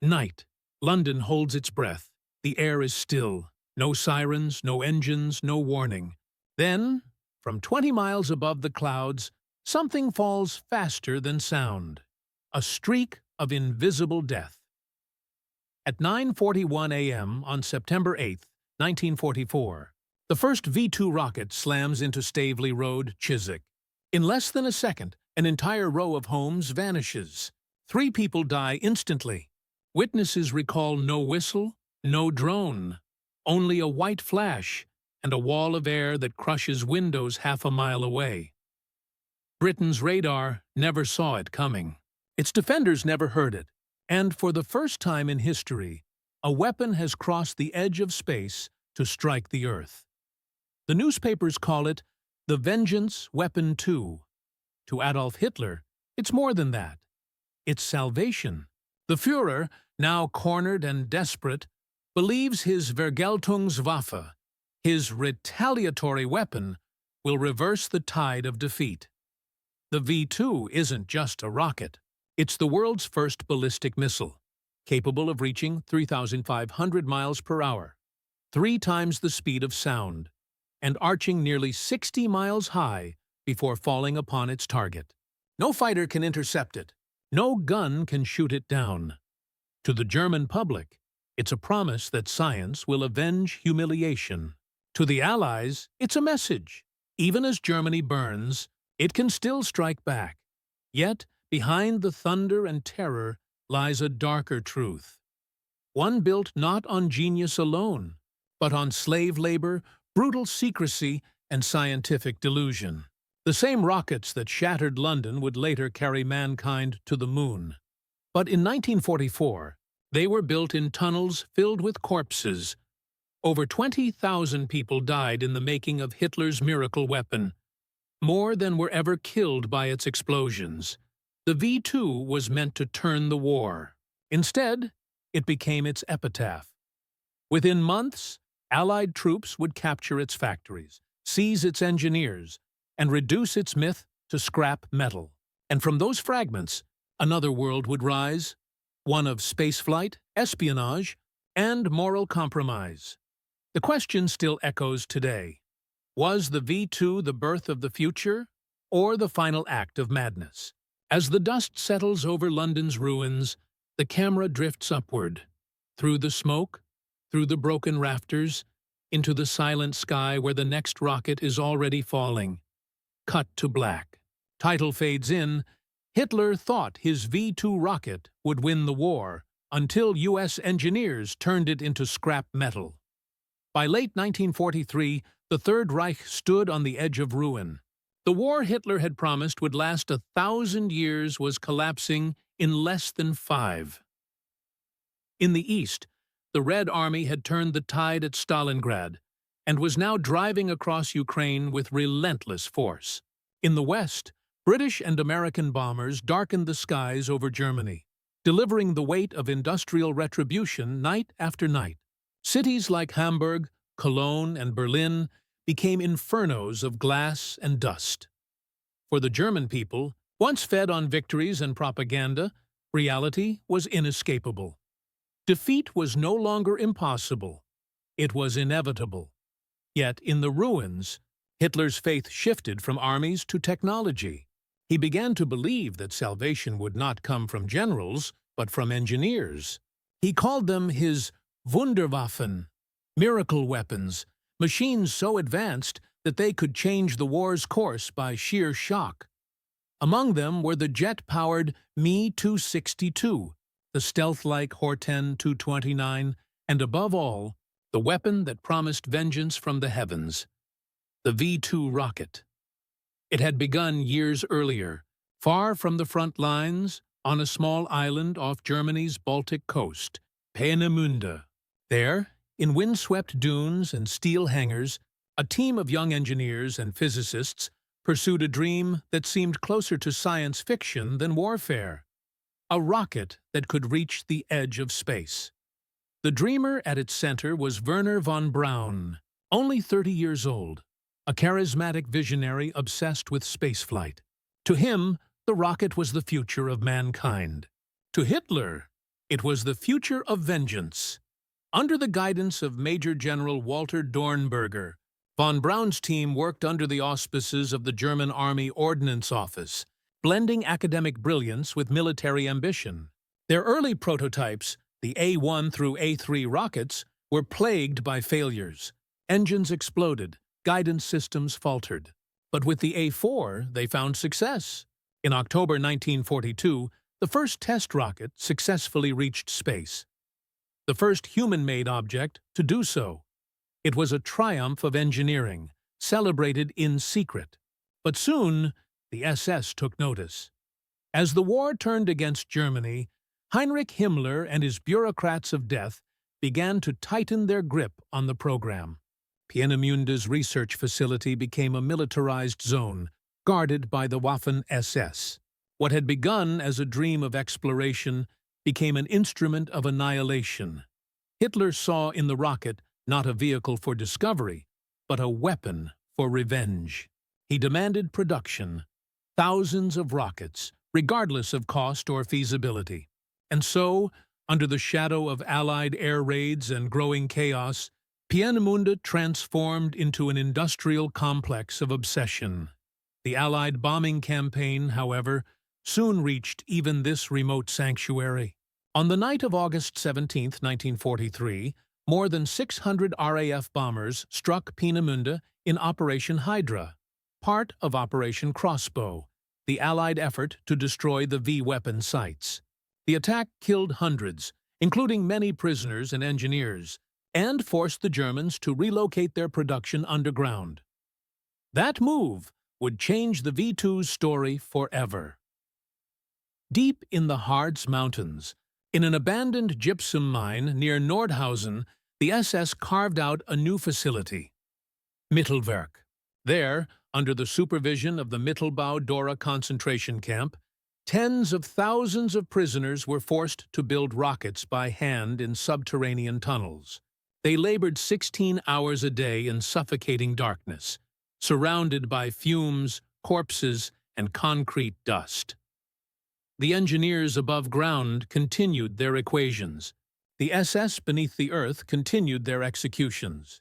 Night. London holds its breath. The air is still. No sirens, no engines, no warning. Then, from 20 miles above the clouds, something falls faster than sound. A streak of invisible death. At 9:41 a.m. on September 8, 1944, the first V-2 rocket slams into Staveley Road, Chiswick. In less than a second, an entire row of homes vanishes. 3 people die instantly. Witnesses recall no whistle, no drone, only a white flash and a wall of air that crushes windows half a mile away. Britain's radar never saw it coming. Its defenders never heard it. And for the first time in history, a weapon has crossed the edge of space to strike the Earth. The newspapers call it the Vengeance Weapon 2. To Adolf Hitler, it's more than that. It's salvation. The Führer, now cornered and desperate, believes his Vergeltungswaffe, his retaliatory weapon, will reverse the tide of defeat. The V-2 isn't just a rocket. It's the world's first ballistic missile, capable of reaching 3,500 miles per hour, 3 times the speed of sound, and arching nearly 60 miles high before falling upon its target. No fighter can intercept it. No gun can shoot it down. To the German public, it's a promise that science will avenge humiliation. To the Allies, it's a message. Even as Germany burns, it can still strike back. Yet, behind the thunder and terror lies a darker truth. One built not on genius alone, but on slave labor, brutal secrecy, and scientific delusion. The same rockets that shattered London would later carry mankind to the moon. But in 1944, they were built in tunnels filled with corpses. Over 20,000 people died in the making of Hitler's miracle weapon, more than were ever killed by its explosions. The V-2 was meant to turn the war. Instead, it became its epitaph. Within months, Allied troops would capture its factories, seize its engineers, and reduce its myth to scrap metal. And from those fragments, another world would rise, one of spaceflight, espionage, and moral compromise. The question still echoes today. Was the V-2 the birth of the future, or the final act of madness? As the dust settles over London's ruins, the camera drifts upward, through the smoke, through the broken rafters, into the silent sky where the next rocket is already falling. Cut to black. Title fades in. Hitler thought his V-2 rocket would win the war, until U.S. engineers turned it into scrap metal. By late 1943, the Third Reich stood on the edge of ruin. The war Hitler had promised would last 1,000 years was collapsing in less than 5. In the east, the Red Army had turned the tide at Stalingrad and was now driving across Ukraine with relentless force. In the west, British and American bombers darkened the skies over Germany, delivering the weight of industrial retribution night after night. Cities like Hamburg, Cologne, and Berlin became infernos of glass and dust. For the German people, once fed on victories and propaganda, reality was inescapable. Defeat was no longer impossible. It was inevitable. Yet, in the ruins, Hitler's faith shifted from armies to technology. He began to believe that salvation would not come from generals, but from engineers. He called them his Wunderwaffen, miracle weapons, machines so advanced that they could change the war's course by sheer shock. Among them were the jet-powered Me-262, the stealth-like Horten 229, and above all, the weapon that promised vengeance from the heavens, the V-2 rocket. It had begun years earlier, far from the front lines, on a small island off Germany's Baltic coast, Peenemünde. There, in windswept dunes and steel hangars, a team of young engineers and physicists pursued a dream that seemed closer to science fiction than warfare. A rocket that could reach the edge of space. The dreamer at its center was Wernher von Braun, only 30 years old, a charismatic visionary obsessed with spaceflight. To him, the rocket was the future of mankind. To Hitler, It was the future of vengeance. Under the guidance of Major General Walter Dornberger, von Braun's team worked under the auspices of the German Army Ordnance Office, blending academic brilliance with military ambition. Their early prototypes, the A-1 through A-3 rockets, were plagued by failures. Engines exploded, guidance systems faltered. But with the A-4, they found success. In October 1942, the first test rocket successfully reached space. The first human-made object to do so. It was a triumph of engineering, celebrated in secret. But soon, the SS took notice. As the war turned against Germany, Heinrich Himmler and his bureaucrats of death began to tighten their grip on the program. Peenemunde's research facility became a militarized zone, guarded by the Waffen-SS. What had begun as a dream of exploration became an instrument of annihilation. Hitler saw in the rocket not a vehicle for discovery, but a weapon for revenge. He demanded production, thousands of rockets, regardless of cost or feasibility. And so, under the shadow of Allied air raids and growing chaos, Peenemünde transformed into an industrial complex of obsession. The Allied bombing campaign, however, soon reached even this remote sanctuary. On the night of August 17, 1943, more than 600 RAF bombers struck Peenemünde in Operation Hydra, part of Operation Crossbow, the Allied effort to destroy the V-weapon sites. The attack killed hundreds, including many prisoners and engineers, and forced the Germans to relocate their production underground. That move would change the V-2's story forever. Deep in the Harz Mountains, in an abandoned gypsum mine near Nordhausen, the SS carved out a new facility, Mittelwerk. There, under the supervision of the Mittelbau-Dora concentration camp, tens of thousands of prisoners were forced to build rockets by hand in subterranean tunnels. They labored 16 hours a day in suffocating darkness, surrounded by fumes, corpses, and concrete dust. The engineers above ground continued their equations. The SS beneath the earth continued their executions.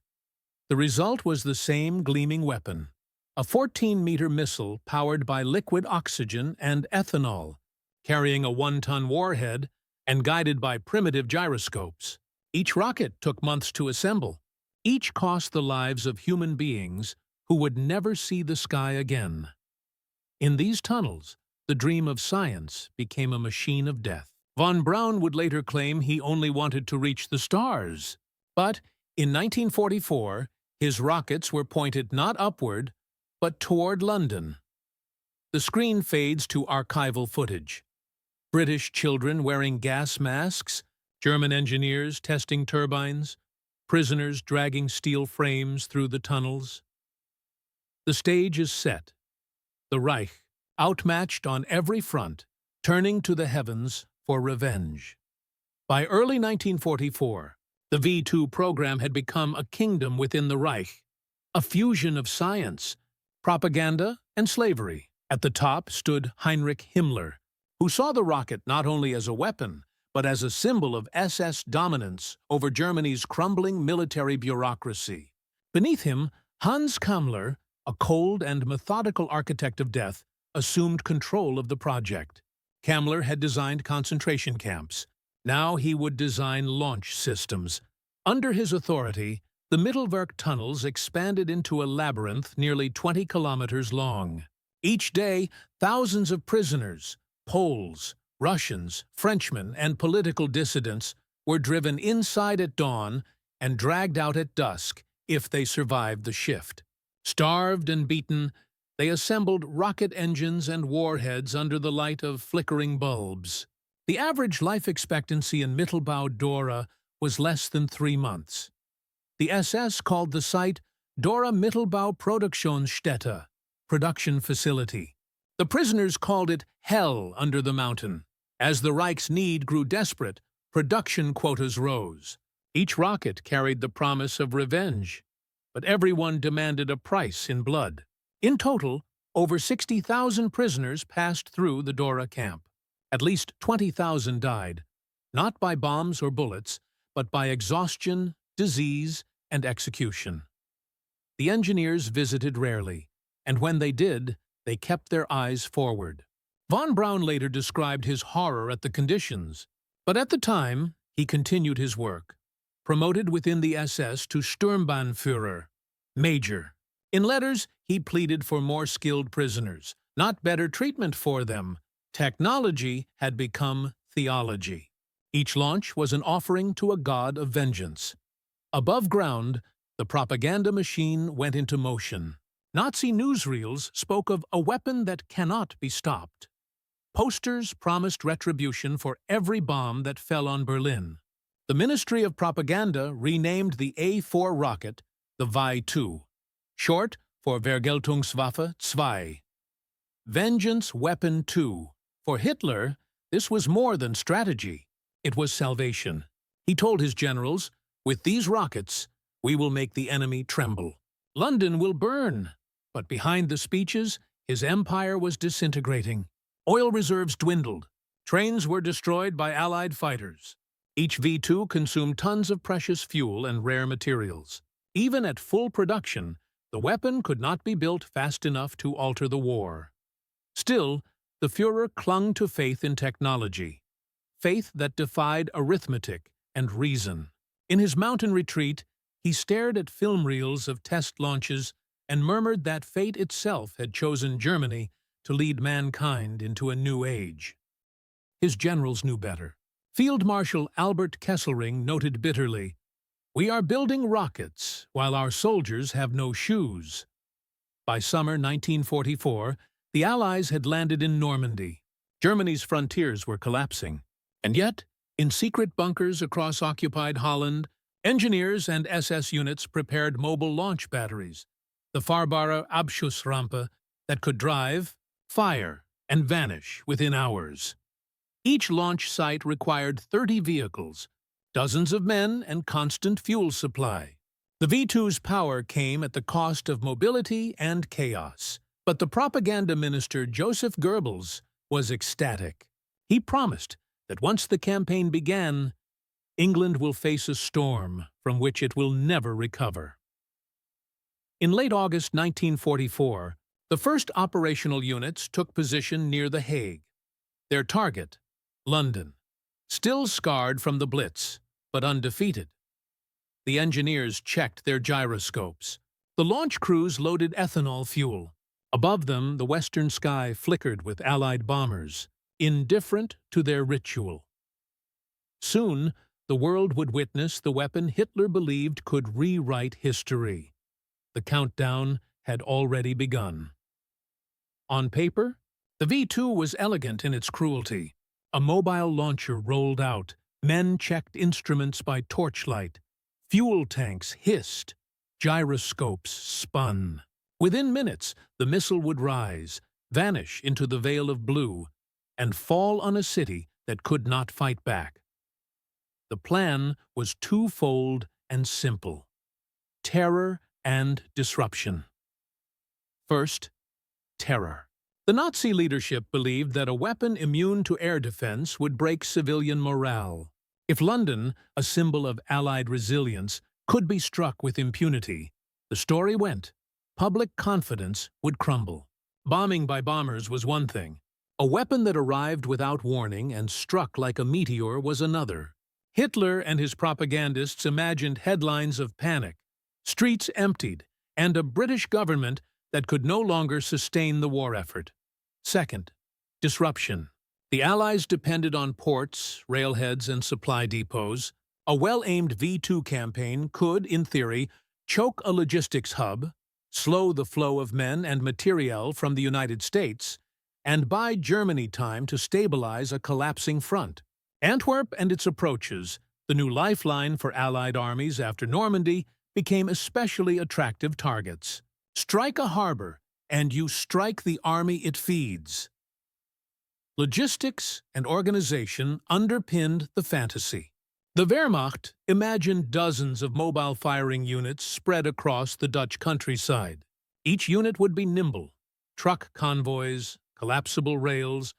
The result was the same gleaming weapon, a 14-meter missile powered by liquid oxygen and ethanol, carrying a 1-ton warhead and guided by primitive gyroscopes. Each rocket took months to assemble. Each cost the lives of human beings who would never see the sky again. In these tunnels, the dream of science became a machine of death. Von Braun would later claim he only wanted to reach the stars. But in 1944, his rockets were pointed not upward, but toward London. The screen fades to archival footage. British children wearing gas masks, German engineers testing turbines, prisoners dragging steel frames through the tunnels. The stage is set. The Reich, outmatched on every front, turning to the heavens for revenge. By early 1944, the V-2 program had become a kingdom within the Reich, a fusion of science, propaganda, and slavery. At the top stood Heinrich Himmler, who saw the rocket not only as a weapon, but as a symbol of SS dominance over Germany's crumbling military bureaucracy. Beneath him, Hans Kammler, a cold and methodical architect of death, assumed control of the project. Kammler had designed concentration camps. Now he would design launch systems. Under his authority, the Mittelwerk tunnels expanded into a labyrinth nearly 20 kilometers long. Each day, thousands of prisoners, Poles, Russians, Frenchmen, and political dissidents were driven inside at dawn and dragged out at dusk if they survived the shift. Starved and beaten, they assembled rocket engines and warheads under the light of flickering bulbs. The average life expectancy in Mittelbau-Dora was less than 3 months. The SS called the site Dora Mittelbau Produktionsstätte, production facility. The prisoners called it Hell under the mountain. As the Reich's need grew desperate, production quotas rose. Each rocket carried the promise of revenge, but everyone demanded a price in blood. In total, over 60,000 prisoners passed through the Dora camp. At least 20,000 died, not by bombs or bullets, but by exhaustion, disease, and execution. The engineers visited rarely, and when they did, they kept their eyes forward. Von Braun later described his horror at the conditions, but at the time, he continued his work, promoted within the SS to Sturmbannführer, Major. In letters, he pleaded for more skilled prisoners, not better treatment for them. Technology had become theology. Each launch was an offering to a god of vengeance. Above ground, the propaganda machine went into motion. Nazi newsreels spoke of a weapon that cannot be stopped. Posters promised retribution for every bomb that fell on Berlin. The Ministry of Propaganda renamed the A-4 rocket the V-2, short for Vergeltungswaffe 2. Vengeance Weapon 2. For Hitler, this was more than strategy. It was salvation. He told his generals, "With these rockets, we will make the enemy tremble. London will burn." But behind the speeches, his empire was disintegrating. Oil reserves dwindled. Trains were destroyed by Allied fighters. Each V-2 consumed tons of precious fuel and rare materials. Even at full production, the weapon could not be built fast enough to alter the war. Still, the Führer clung to faith in technology, faith that defied arithmetic and reason. In his mountain retreat, he stared at film reels of test launches and murmured that fate itself had chosen Germany to lead mankind into a new age. His generals knew better. Field Marshal Albert Kesselring noted bitterly, "We are building rockets while our soldiers have no shoes." By summer 1944, the Allies had landed in Normandy. Germany's frontiers were collapsing. And yet, in secret bunkers across occupied Holland, engineers and SS units prepared mobile launch batteries, the fahrbare Abschussrampe that could drive, fire, and vanish within hours. Each launch site required 30 vehicles, dozens of men, and constant fuel supply. The V-2's power came at the cost of mobility and chaos. But the propaganda minister Joseph Goebbels was ecstatic. He promised that once the campaign began, England will face a storm from which it will never recover. In late August 1944, the first operational units took position near The Hague. Their target, London, still scarred from the Blitz, but undefeated. The engineers checked their gyroscopes. The launch crews loaded ethanol fuel. Above them, the western sky flickered with Allied bombers, indifferent to their ritual. Soon, the world would witness the weapon Hitler believed could rewrite history. The countdown had already begun. On paper, the V-2 was elegant in its cruelty. A mobile launcher rolled out, men checked instruments by torchlight, fuel tanks hissed, gyroscopes spun. Within minutes, the missile would rise, vanish into the veil of blue, and fall on a city that could not fight back. The plan was twofold and simple: terror and disruption. First, terror. The Nazi leadership believed that a weapon immune to air defense would break civilian morale. If London, a symbol of Allied resilience, could be struck with impunity, the story went, public confidence would crumble. Bombing by bombers was one thing. A weapon that arrived without warning and struck like a meteor was another. Hitler and his propagandists imagined headlines of panic, streets emptied, and a British government that could no longer sustain the war effort. Second, disruption. The Allies depended on ports, railheads, and supply depots. A well-aimed V-2 campaign could, in theory, choke a logistics hub, slow the flow of men and materiel from the United States, and buy Germany time to stabilize a collapsing front. Antwerp and its approaches, the new lifeline for Allied armies after Normandy, became especially attractive targets. Strike a harbor, and you strike the army it feeds. Logistics and organization underpinned the fantasy. The Wehrmacht imagined dozens of mobile firing units spread across the Dutch countryside. Each unit would be nimble: truck convoys, collapsible rails,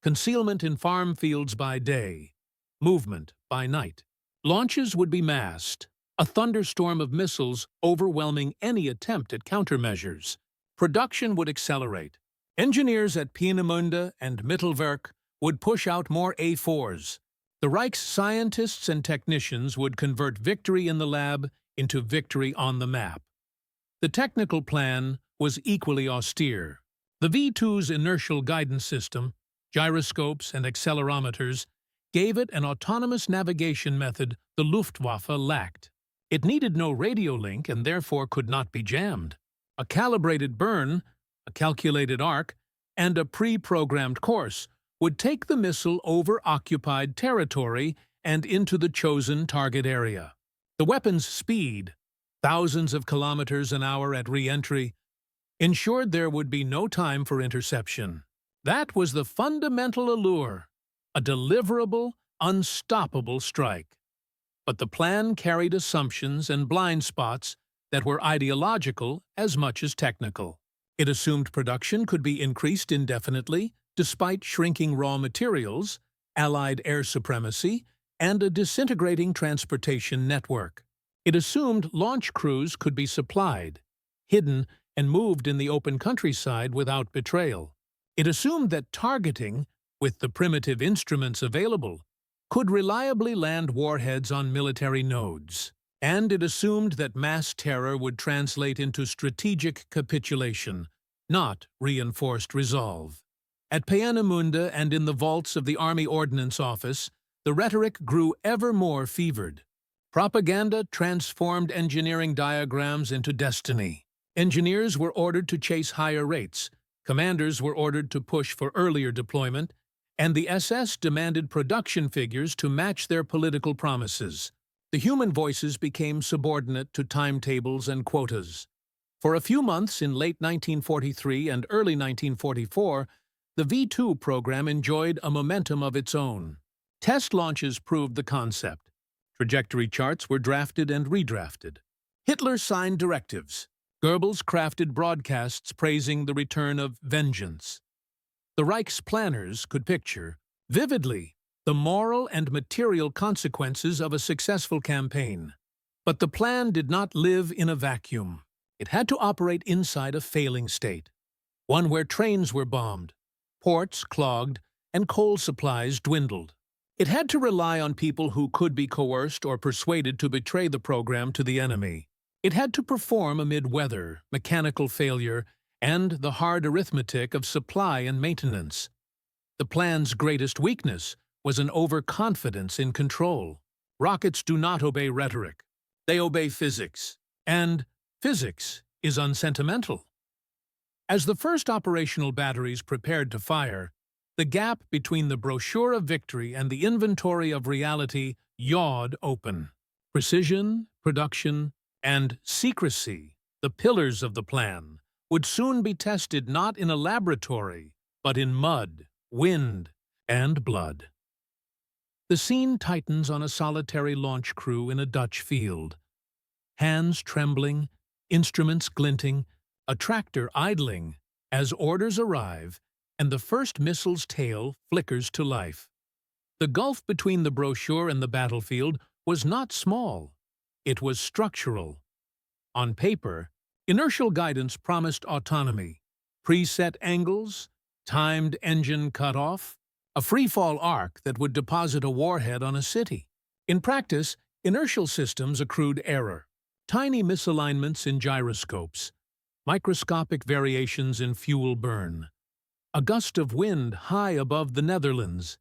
concealment in farm fields by day, movement by night. Launches would be massed, a thunderstorm of missiles overwhelming any attempt at countermeasures. Production would accelerate. Engineers at Peenemünde and Mittelwerk would push out more A4s. The Reich's scientists and technicians would convert victory in the lab into victory on the map. The technical plan was equally austere. The V-2's inertial guidance system, gyroscopes and accelerometers, gave it an autonomous navigation method the Luftwaffe lacked. It needed no radio link and therefore could not be jammed. A calibrated burn, a calculated arc, and a pre-programmed course would take the missile over occupied territory and into the chosen target area. The weapon's speed, thousands of kilometers an hour at re-entry, ensured there would be no time for interception. That was the fundamental allure, a deliverable, unstoppable strike. But the plan carried assumptions and blind spots that were ideological as much as technical. It assumed production could be increased indefinitely, despite shrinking raw materials, Allied air supremacy, and a disintegrating transportation network. It assumed launch crews could be supplied, hidden, and moved in the open countryside without betrayal. It assumed that targeting, with the primitive instruments available, could reliably land warheads on military nodes. And it assumed that mass terror would translate into strategic capitulation, not reinforced resolve. At Peenemünde and in the vaults of the Army Ordnance Office, the rhetoric grew ever more fevered. Propaganda transformed engineering diagrams into destiny. Engineers were ordered to chase higher rates, commanders were ordered to push for earlier deployment, and the SS demanded production figures to match their political promises. The human voices became subordinate to timetables and quotas. For a few months in late 1943 and early 1944, the V-2 program enjoyed a momentum of its own. Test launches proved the concept. Trajectory charts were drafted and redrafted. Hitler signed directives. Goebbels crafted broadcasts praising the return of vengeance. The Reich's planners could picture, vividly, the moral and material consequences of a successful campaign. But the plan did not live in a vacuum. It had to operate inside a failing state, one where trains were bombed, ports clogged, and coal supplies dwindled. It had to rely on people who could be coerced or persuaded to betray the program to the enemy. It had to perform amid weather, mechanical failure, and the hard arithmetic of supply and maintenance. The plan's greatest weakness was an overconfidence in control. Rockets do not obey rhetoric. They obey physics. And physics is unsentimental. As the first operational batteries prepared to fire, the gap between the brochure of victory and the inventory of reality yawed open. Precision, production, and secrecy, the pillars of the plan, would soon be tested not in a laboratory, but in mud, wind, and blood. The scene tightens on a solitary launch crew in a Dutch field. Hands trembling, instruments glinting, a tractor idling, as orders arrive, and the first missile's tail flickers to life. The gulf between the brochure and the battlefield was not small. It was structural. On paper, inertial guidance promised autonomy, preset angles, timed engine cutoff, a free-fall arc that would deposit a warhead on a city. In practice, inertial systems accrued error. Tiny misalignments in gyroscopes, microscopic variations in fuel burn, a gust of wind high above the Netherlands.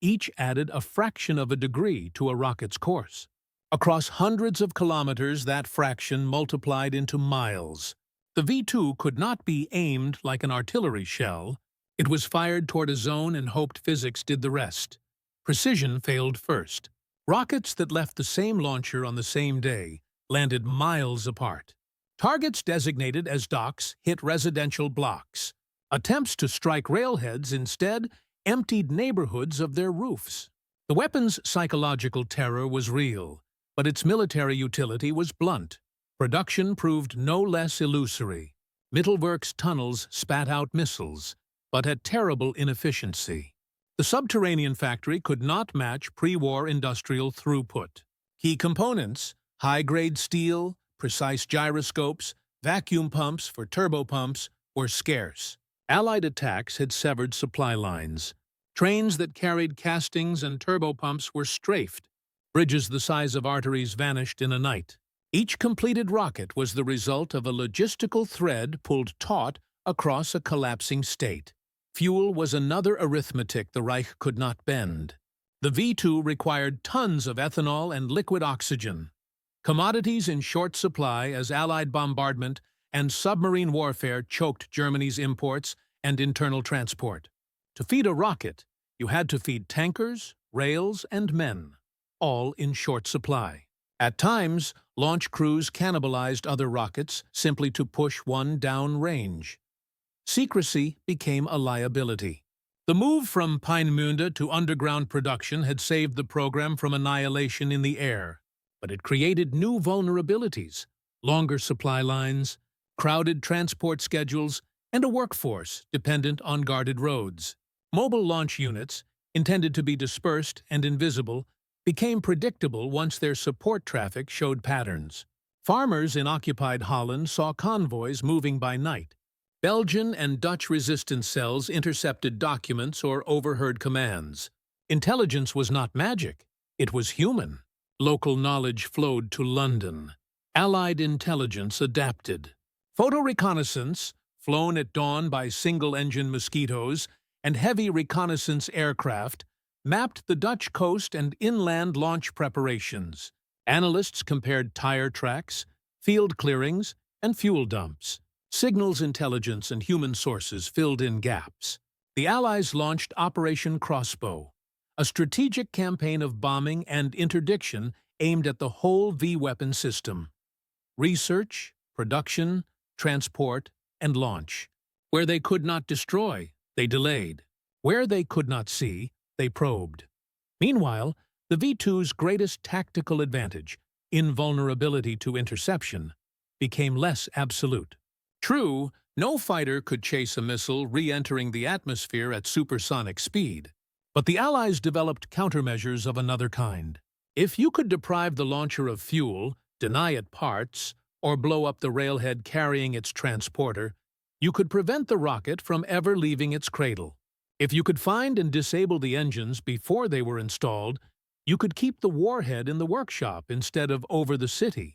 Each added a fraction of a degree to a rocket's course. Across hundreds of kilometers, that fraction multiplied into miles. The V-2 could not be aimed like an artillery shell. It was fired toward a zone and hoped physics did the rest. Precision failed first. Rockets that left the same launcher on the same day landed miles apart. Targets designated as docks hit residential blocks. Attempts to strike railheads instead emptied neighborhoods of their roofs. The weapon's psychological terror was real, but its military utility was blunt. Production proved no less illusory. Mittelwerk's tunnels spat out missiles, but at terrible inefficiency. The subterranean factory could not match pre-war industrial throughput. Key components, high-grade steel, precise gyroscopes, vacuum pumps for turbopumps, were scarce. Allied attacks had severed supply lines. Trains that carried castings and turbopumps were strafed. Bridges the size of arteries vanished in a night. Each completed rocket was the result of a logistical thread pulled taut across a collapsing state. Fuel was another arithmetic the Reich could not bend. The V-2 required tons of ethanol and liquid oxygen. Commodities in short supply as Allied bombardment and submarine warfare choked Germany's imports and internal transport. To feed a rocket, you had to feed tankers, rails, and men, all in short supply. At times, launch crews cannibalized other rockets simply to push one downrange. Secrecy became a liability. The move from Peenemünde to underground production had saved the program from annihilation in the air, but it created new vulnerabilities: longer supply lines, crowded transport schedules, and a workforce dependent on guarded roads. Mobile launch units, intended to be dispersed and invisible, became predictable once their support traffic showed patterns. Farmers in occupied Holland saw convoys moving by night. Belgian and Dutch resistance cells intercepted documents or overheard commands. Intelligence was not magic, it was human. Local knowledge flowed to London. Allied intelligence adapted. Photo reconnaissance, flown at dawn by single-engine Mosquitoes, and heavy reconnaissance aircraft, mapped the Dutch coast and inland launch preparations. Analysts compared tire tracks, field clearings, and fuel dumps. Signals intelligence and human sources filled in gaps. The Allies launched Operation Crossbow, a strategic campaign of bombing and interdiction aimed at the whole V-weapon system. Research, production, transport, and launch. Where they could not destroy, they delayed. Where they could not see, they probed. Meanwhile, the V-2's greatest tactical advantage, invulnerability to interception, became less absolute. True, no fighter could chase a missile re-entering the atmosphere at supersonic speed, but the Allies developed countermeasures of another kind. If you could deprive the launcher of fuel, deny it parts, or blow up the railhead carrying its transporter, you could prevent the rocket from ever leaving its cradle. If you could find and disable the engines before they were installed, you could keep the warhead in the workshop instead of over the city.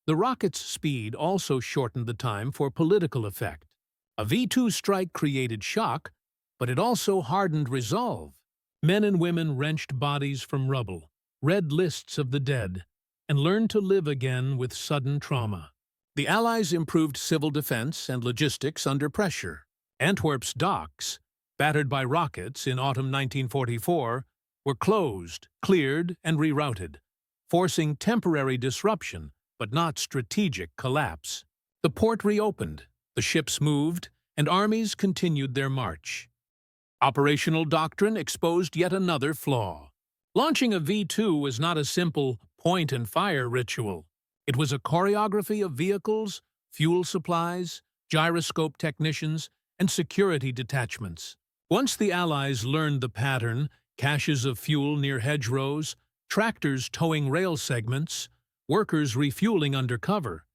The rocket's speed also shortened the time for political effect. A V-2 strike created shock, but it also hardened resolve. Men and women wrenched bodies from rubble, read lists of the dead, and learned to live again with sudden trauma. The Allies improved civil defense and logistics under pressure. Antwerp's docks, battered by rockets in autumn 1944, were closed, cleared, and rerouted, forcing temporary disruption but not strategic collapse. The port reopened, the ships moved, and armies continued their march. Operational doctrine exposed yet another flaw. Launching a V-2 was not a simple point-and-fire ritual. It was a choreography of vehicles, fuel supplies, gyroscope technicians, and security detachments. Once the Allies learned the pattern, caches of fuel near hedgerows, tractors towing rail segments, workers refueling under cover,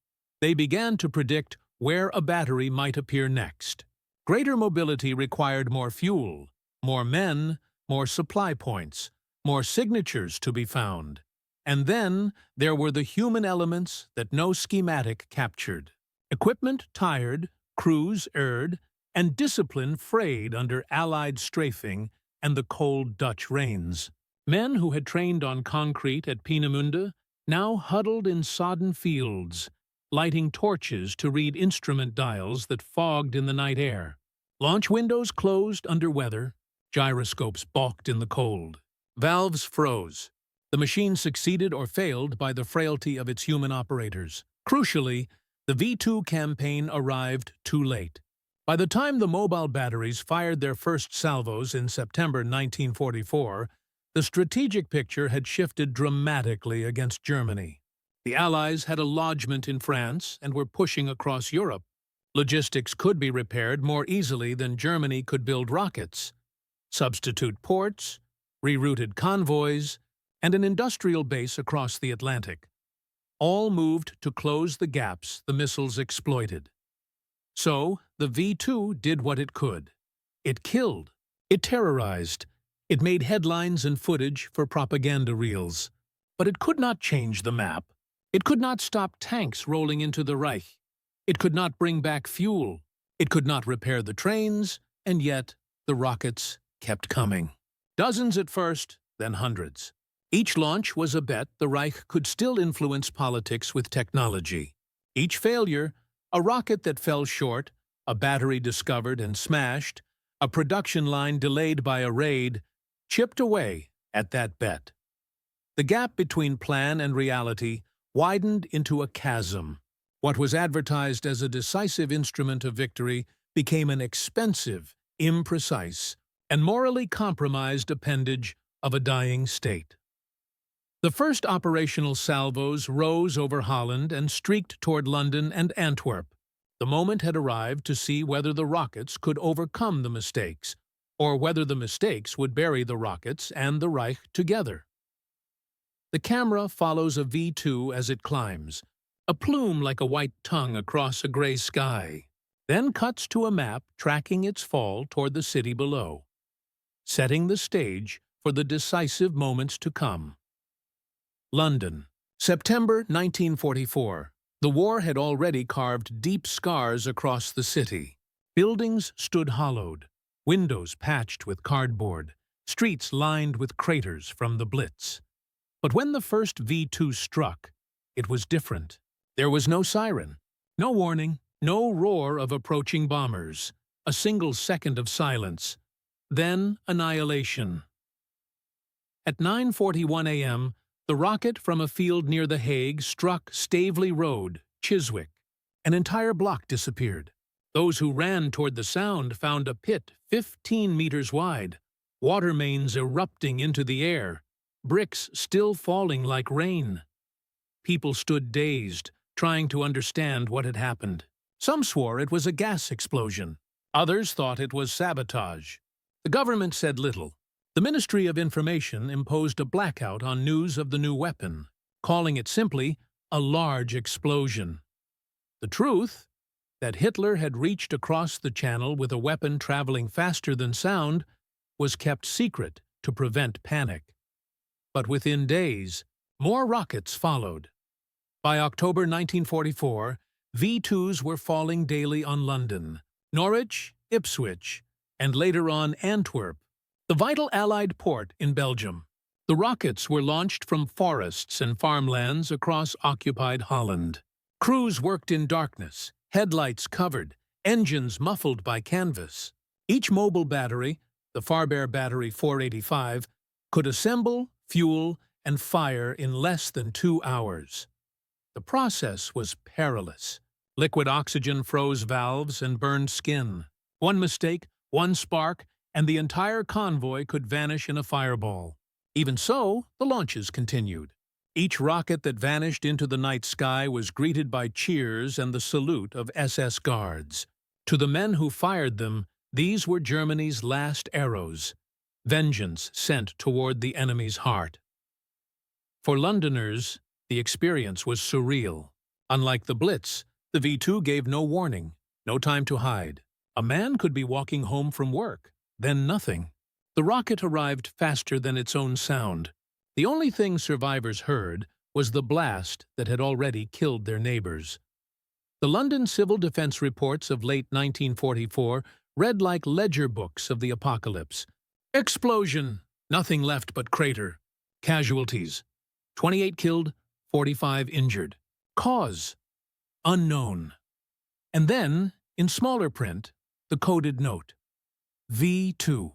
they began to predict where a battery might appear next. Greater mobility required more fuel, more men, more supply points, more signatures to be found. And then there were the human elements that no schematic captured. Equipment tired, crews erred, and discipline frayed under Allied strafing and the cold Dutch rains. Men who had trained on concrete at Peenemünde now huddled in sodden fields, lighting torches to read instrument dials that fogged in the night air. Launch windows closed under weather, gyroscopes balked in the cold. Valves froze. The machine succeeded or failed by the frailty of its human operators. Crucially, the V-2 campaign arrived too late. By the time the mobile batteries fired their first salvos in September 1944, the strategic picture had shifted dramatically against Germany. The Allies had a lodgment in France and were pushing across Europe. Logistics could be repaired more easily than Germany could build rockets. substitute ports, rerouted convoys, and an industrial base across the Atlantic. All moved to close the gaps the missiles exploited. So, the V-2 did what it could. It killed. It terrorized. It made headlines and footage for propaganda reels. But it could not change the map. It could not stop tanks rolling into the Reich. It could not bring back fuel. It could not repair the trains, and yet the rockets kept coming. Dozens at first, then hundreds. Each launch was a bet the Reich could still influence politics with technology. Each failure, a rocket that fell short, a battery discovered and smashed, a production line delayed by a raid, chipped away at that bet. The gap between plan and reality widened into a chasm. What was advertised as a decisive instrument of victory became an expensive, imprecise, and morally compromised appendage of a dying state. The first operational salvos rose over Holland and streaked toward London and Antwerp. The moment had arrived to see whether the rockets could overcome the mistakes, or whether the mistakes would bury the rockets and the Reich together. The camera follows a V-2 as it climbs, a plume like a white tongue across a gray sky, then cuts to a map tracking its fall toward the city below, setting the stage for the decisive moments to come. London, September 1944. The war had already carved deep scars across the city. Buildings stood hollowed, windows patched with cardboard, streets lined with craters from the Blitz. But when the first V-2 struck, it was different. There was no siren, no warning, no roar of approaching bombers, a single second of silence, then annihilation. At 9:41 a.m., the rocket from a field near The Hague struck Staveley Road, Chiswick. An entire block disappeared. Those who ran toward the sound found a pit 15 meters wide, water mains erupting into the air, bricks still falling like rain. People stood dazed, trying to understand what had happened. Some swore it was a gas explosion. Others thought it was sabotage. The government said little. The Ministry of Information imposed a blackout on news of the new weapon, calling it simply a large explosion. The truth, that Hitler had reached across the channel with a weapon traveling faster than sound, was kept secret to prevent panic. But within days, more rockets followed. By October 1944, V-2s were falling daily on London, Norwich, Ipswich, and later on Antwerp, the vital Allied port in Belgium. The rockets were launched from forests and farmlands across occupied Holland. Crews worked in darkness, headlights covered, engines muffled by canvas. Each mobile battery, the Farber Battery 485, could assemble, fuel, and fire in less than 2 hours. The process was perilous. Liquid oxygen froze valves and burned skin. One mistake, one spark, and the entire convoy could vanish in a fireball. Even so, the launches continued. Each rocket that vanished into the night sky was greeted by cheers and the salute of SS guards. To the men who fired them, these were Germany's last arrows, vengeance sent toward the enemy's heart. For Londoners, the experience was surreal. Unlike the Blitz, the V-2 gave no warning, no time to hide. A man could be walking home from work, then nothing. The rocket arrived faster than its own sound. The only thing survivors heard was the blast that had already killed their neighbors. The London Civil Defense reports of late 1944 read like ledger books of the apocalypse. Explosion! Nothing left but crater. Casualties: 28 killed, 45 injured. Cause: unknown. And then, in smaller print, the coded note: V-2.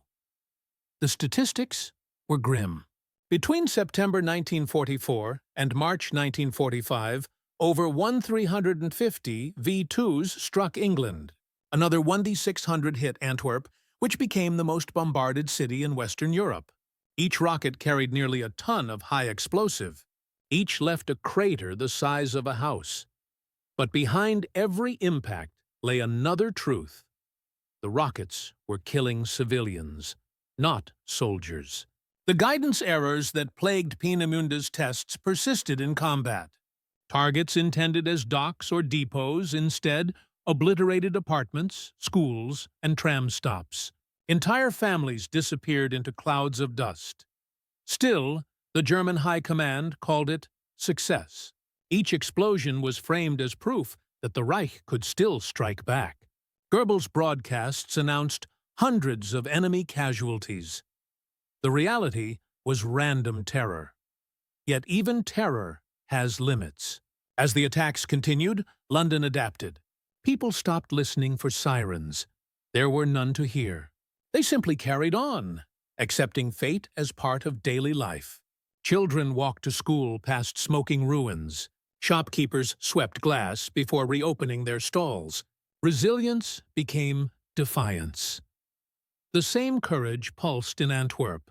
The statistics were grim. Between September 1944 and March 1945, over 1,350 V-2s struck England. Another 1,600 hit Antwerp, which became the most bombarded city in Western Europe. Each rocket carried nearly a ton of high explosive. Each left a crater the size of a house. But behind every impact lay another truth. The rockets were killing civilians. not soldiers. The guidance errors that plagued Peenemunde's tests persisted in combat. Targets intended as docks or depots instead obliterated apartments, schools, and tram stops. Entire families disappeared into clouds of dust. Still, the German High Command called it success. Each explosion was framed as proof that the Reich could still strike back. Goebbels' broadcasts announced hundreds of enemy casualties. The reality was random terror. Yet even terror has limits. As the attacks continued, London adapted. People stopped listening for sirens. There were none to hear. They simply carried on, accepting fate as part of daily life. Children walked to school past smoking ruins. Shopkeepers swept glass before reopening their stalls. Resilience became defiance. The same courage pulsed in Antwerp,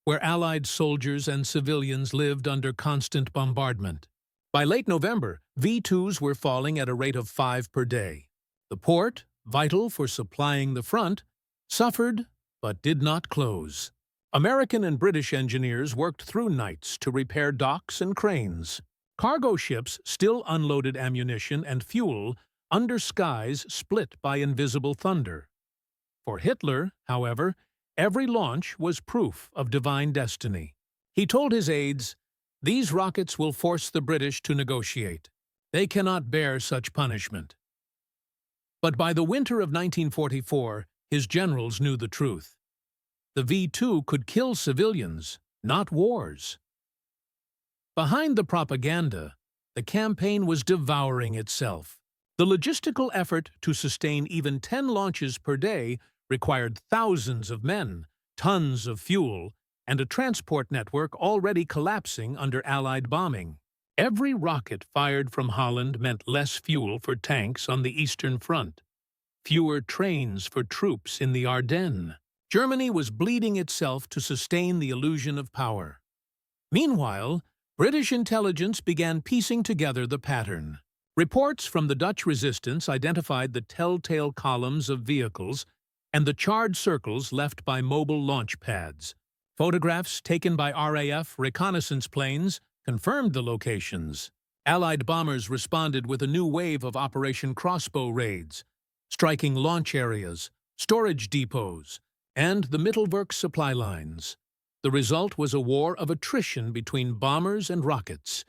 where Allied soldiers and civilians lived under constant bombardment. By late November, V-2s were falling at a rate of 5 per day. The port, vital for supplying the front, suffered but did not close. American and British engineers worked through nights to repair docks and cranes. Cargo ships still unloaded ammunition and fuel under skies split by invisible thunder. For Hitler, however, every launch was proof of divine destiny. He told his aides, "These rockets will force the British to negotiate. They cannot bear such punishment." But by the winter of 1944, his generals knew the truth. The V-2 could kill civilians, not wars. Behind the propaganda, the campaign was devouring itself. The logistical effort to sustain even 10 launches per day required thousands of men, tons of fuel, and a transport network already collapsing under Allied bombing. Every rocket fired from Holland meant less fuel for tanks on the Eastern Front, fewer trains for troops in the Ardennes. Germany was bleeding itself to sustain the illusion of power. Meanwhile, British intelligence began piecing together the pattern. Reports from the Dutch resistance identified the telltale columns of vehicles and the charred circles left by mobile launch pads. Photographs taken by RAF reconnaissance planes confirmed the locations. Allied bombers responded with a new wave of Operation Crossbow raids, striking launch areas, storage depots, and the Mittelwerk supply lines. The result was a war of attrition between bombers and rockets,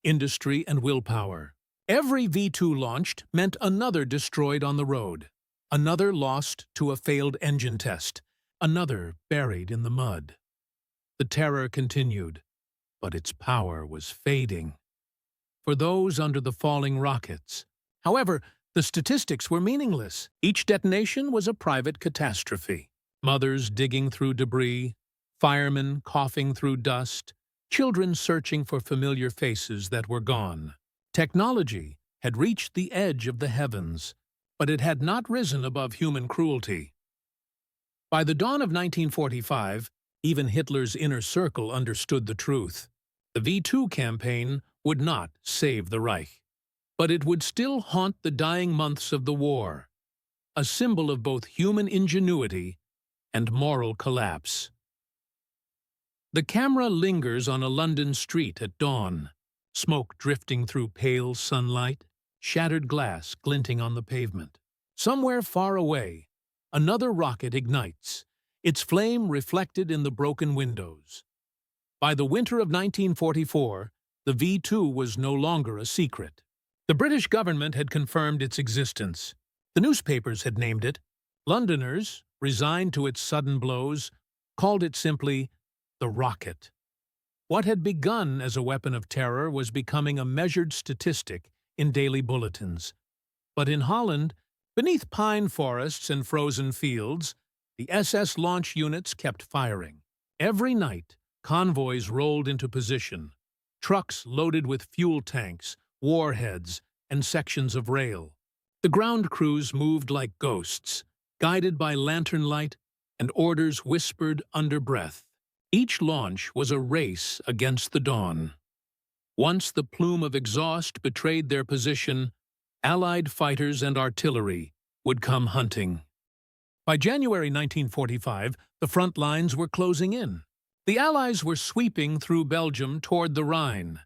industry and willpower. Every V-2 launched meant another destroyed on the road, another lost to a failed engine test, another buried in the mud. The terror continued, but its power was fading. For those under the falling rockets, however, the statistics were meaningless. Each detonation was a private catastrophe. Mothers digging through debris, firemen coughing through dust, children searching for familiar faces that were gone. Technology had reached the edge of the heavens, but it had not risen above human cruelty. By the dawn of 1945, even Hitler's inner circle understood the truth. The V-2 campaign would not save the Reich, but it would still haunt the dying months of the war, a symbol of both human ingenuity and moral collapse. The camera lingers on a London street at dawn, smoke drifting through pale sunlight, shattered glass glinting on the pavement. Somewhere far away, another rocket ignites, its flame reflected in the broken windows. By the winter of 1944, the V-2 was no longer a secret. The British government had confirmed its existence. The newspapers had named it. Londoners, resigned to its sudden blows, called it simply the rocket. What had begun as a weapon of terror was becoming a measured statistic in daily bulletins. But in Holland, beneath pine forests and frozen fields, the SS launch units kept firing. Every night, convoys rolled into position, trucks loaded with fuel tanks, warheads, and sections of rail. The ground crews moved like ghosts, guided by lantern light and orders whispered under breath. Each launch was a race against the dawn. Once the plume of exhaust betrayed their position, Allied fighters and artillery would come hunting. By January 1945, the front lines were closing in. The Allies were sweeping through Belgium toward the Rhine.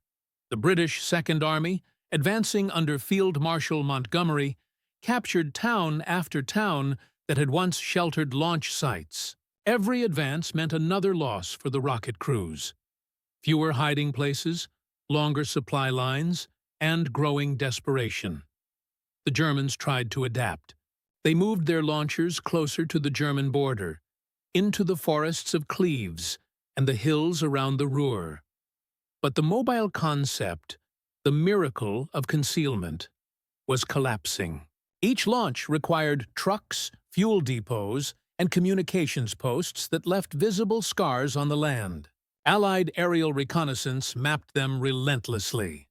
The British Second Army, advancing under Field Marshal Montgomery, captured town after town that had once sheltered launch sites. Every advance meant another loss for the rocket crews. Fewer hiding places, longer supply lines, and growing desperation. The Germans tried to adapt. They moved their launchers closer to the German border, into the forests of Cleves and the hills around the Ruhr. But the mobile concept, the miracle of concealment, was collapsing. Each launch required trucks, fuel depots, and communications posts that left visible scars on the land. Allied aerial reconnaissance mapped them relentlessly.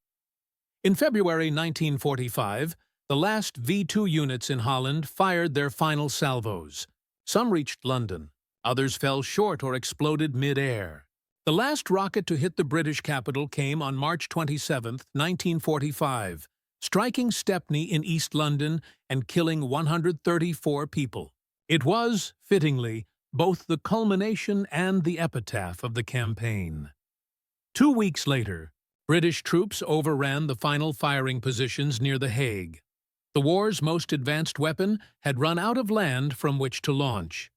In February 1945, the last V-2 units in Holland fired their final salvos. Some reached London. Others fell short or exploded mid-air. The last rocket to hit the British capital came on March 27, 1945, striking Stepney in East London and killing 134 people. It was, fittingly, both the culmination and the epitaph of the campaign. 2 weeks later, British troops overran the final firing positions near The Hague. The war's most advanced weapon had run out of land from which to launch.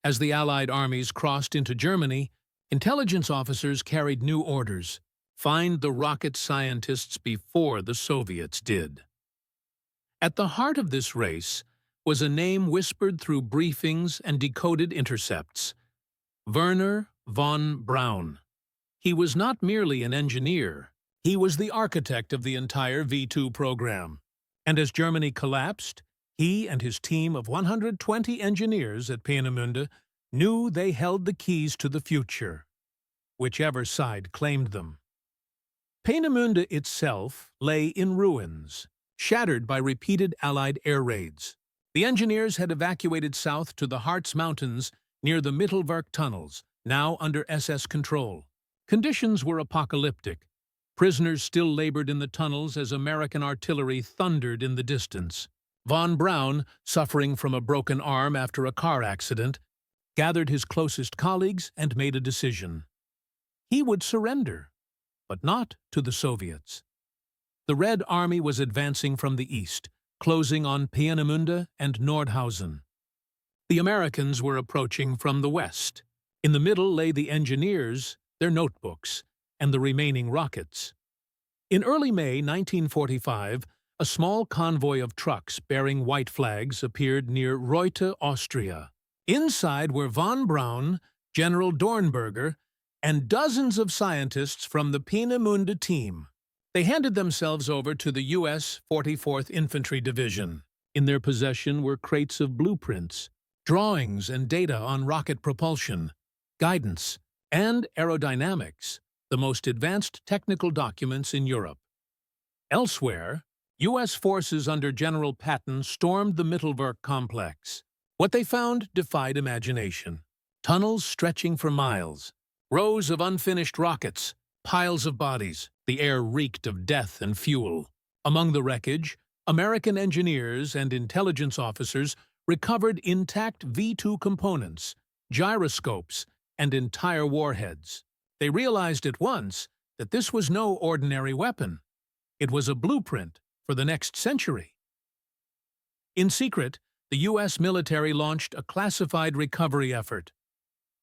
As the Allied armies crossed into Germany, intelligence officers carried new orders: find the rocket scientists before the Soviets did. At the heart of this race was a name whispered through briefings and decoded intercepts: Werner von Braun. He was not merely an engineer. He was the architect of the entire V-2 program. And as Germany collapsed, he and his team of 120 engineers at Peenemünde knew they held the keys to the future, whichever side claimed them. Peenemünde itself lay in ruins, shattered by repeated Allied air raids. The engineers had evacuated south to the Harz Mountains near the Mittelwerk tunnels, now under SS control. Conditions were apocalyptic. Prisoners still labored in the tunnels as American artillery thundered in the distance. Von Braun, suffering from a broken arm after a car accident, gathered his closest colleagues and made a decision. He would surrender, but not to the Soviets. The Red Army was advancing from the east, closing on Peenemünde and Nordhausen. The Americans were approaching from the west. In the middle lay the engineers, their notebooks, and the remaining rockets. In early May 1945, a small convoy of trucks bearing white flags appeared near Reute, Austria. Inside were von Braun, General Dornberger, and dozens of scientists from the Peenemünde team. They handed themselves over to the U.S. 44th Infantry Division. In their possession were crates of blueprints, drawings and data on rocket propulsion, guidance, and aerodynamics, the most advanced technical documents in Europe. Elsewhere, U.S. forces under General Patton stormed the Mittelwerk complex. What they found defied imagination. Tunnels stretching for miles, rows of unfinished rockets, piles of bodies. The air reeked of death and fuel. Among the wreckage, American engineers and intelligence officers recovered intact V-2 components, gyroscopes, and entire warheads. They realized at once that this was no ordinary weapon. It was a blueprint for the next century. In secret, the U.S. military launched a classified recovery effort,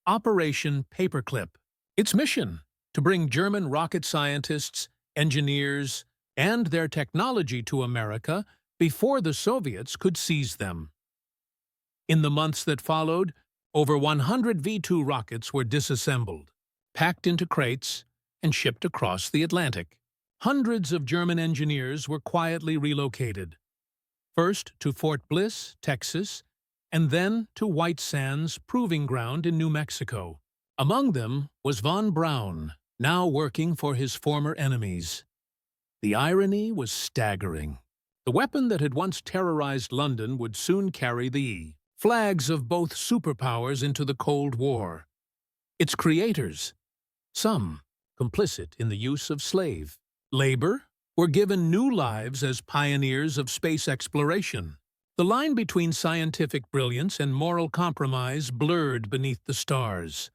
Operation Paperclip. Its mission: to bring German rocket scientists, engineers, and their technology to America before the Soviets could seize them. In the months that followed, over 100 V-2 rockets were disassembled, packed into crates, and shipped across the Atlantic. Hundreds of German engineers were quietly relocated, first to Fort Bliss, Texas, and then to White Sands Proving Ground in New Mexico. Among them was von Braun, now working for his former enemies. The irony was staggering. The weapon that had once terrorized London would soon carry the flags of both superpowers into the Cold War. Its creators, some complicit in the use of slave labor, were given new lives as pioneers of space exploration. The line between scientific brilliance and moral compromise blurred beneath the stars.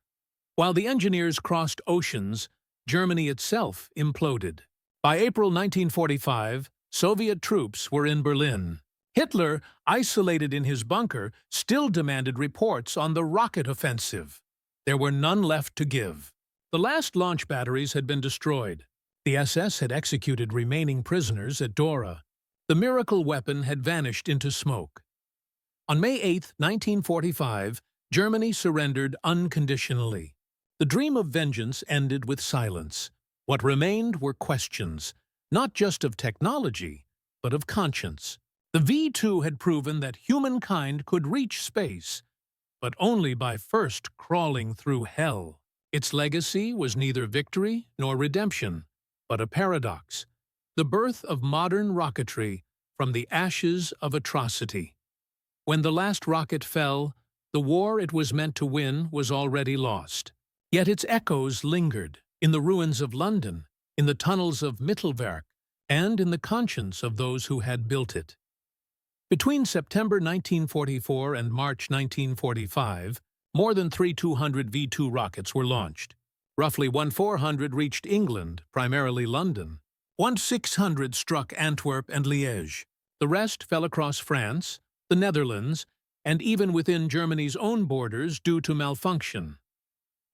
While the engineers crossed oceans, Germany itself imploded. By April 1945, Soviet troops were in Berlin. Hitler, isolated in his bunker, still demanded reports on the rocket offensive. There were none left to give. The last launch batteries had been destroyed. The SS had executed remaining prisoners at Dora. The miracle weapon had vanished into smoke. On May 8, 1945, Germany surrendered unconditionally. The dream of vengeance ended with silence. What remained were questions, not just of technology, but of conscience. The V-2 had proven that humankind could reach space, but only by first crawling through hell. Its legacy was neither victory nor redemption, but a paradox, the birth of modern rocketry from the ashes of atrocity. When the last rocket fell, the war it was meant to win was already lost. Yet its echoes lingered in the ruins of London, in the tunnels of Mittelwerk, and in the conscience of those who had built it. Between September 1944 and March 1945, more than 3,200 V-2 rockets were launched. Roughly 1,400 reached England, primarily London. 1,600 struck Antwerp and Liège. The rest fell across France, the Netherlands, and even within Germany's own borders due to malfunction.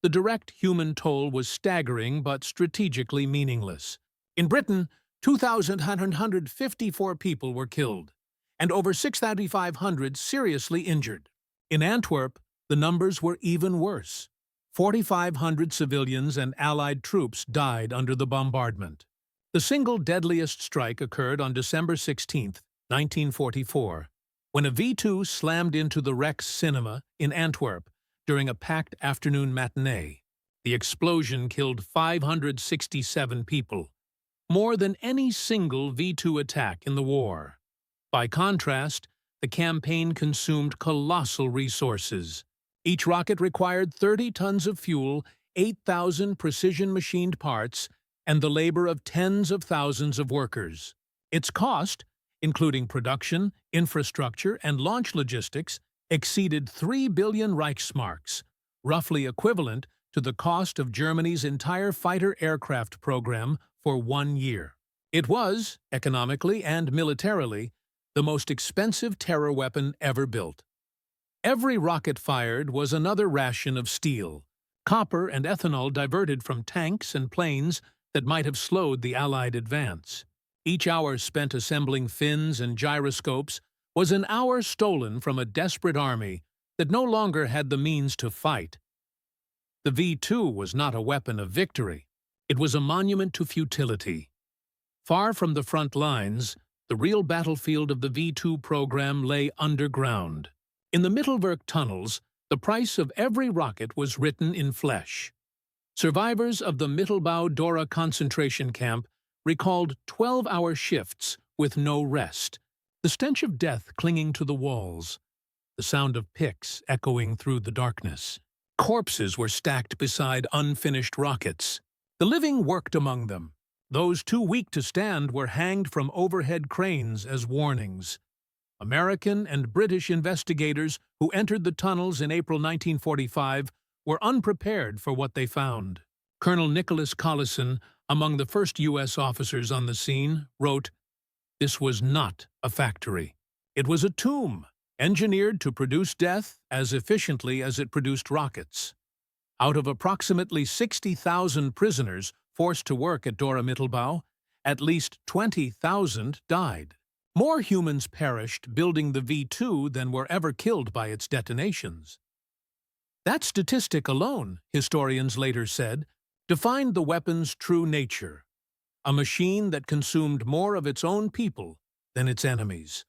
The direct human toll was staggering but strategically meaningless. In Britain, 2,154 people were killed, and over 6,500 seriously injured. In Antwerp, the numbers were even worse. 4,500 civilians and Allied troops died under the bombardment. The single deadliest strike occurred on December 16, 1944, when a V-2 slammed into the Rex Cinema in Antwerp during a packed afternoon matinee. The explosion killed 567 people, more than any single V-2 attack in the war. By contrast, the campaign consumed colossal resources. Each rocket required 30 tons of fuel, 8,000 precision-machined parts, and the labor of tens of thousands of workers. Its cost, including production, infrastructure, and launch logistics, exceeded 3 billion Reichsmarks, roughly equivalent to the cost of Germany's entire fighter aircraft program for 1 year. It was, economically and militarily, the most expensive terror weapon ever built. Every rocket fired was another ration of steel, copper and ethanol diverted from tanks and planes that might have slowed the Allied advance. Each hour spent assembling fins and gyroscopes was an hour stolen from a desperate army that no longer had the means to fight. The V-2 was not a weapon of victory. It was a monument to futility. Far from the front lines, the real battlefield of the V-2 program lay underground. In the Mittelwerk tunnels, the price of every rocket was written in flesh. Survivors of the Mittelbau-Dora concentration camp recalled 12-hour shifts with no rest, the stench of death clinging to the walls, the sound of picks echoing through the darkness. Corpses were stacked beside unfinished rockets. The living worked among them. Those too weak to stand were hanged from overhead cranes as warnings. American and British investigators who entered the tunnels in April 1945 were unprepared for what they found. Colonel Nicholas Collison, among the first U.S. officers on the scene, wrote, "This was not a factory. It was a tomb, engineered to produce death as efficiently as it produced rockets." Out of approximately 60,000 prisoners forced to work at Dora Mittelbau, at least 20,000 died. More humans perished building the V-2 than were ever killed by its detonations. That statistic alone, historians later said, defined the weapon's true nature, a machine that consumed more of its own people than its enemies.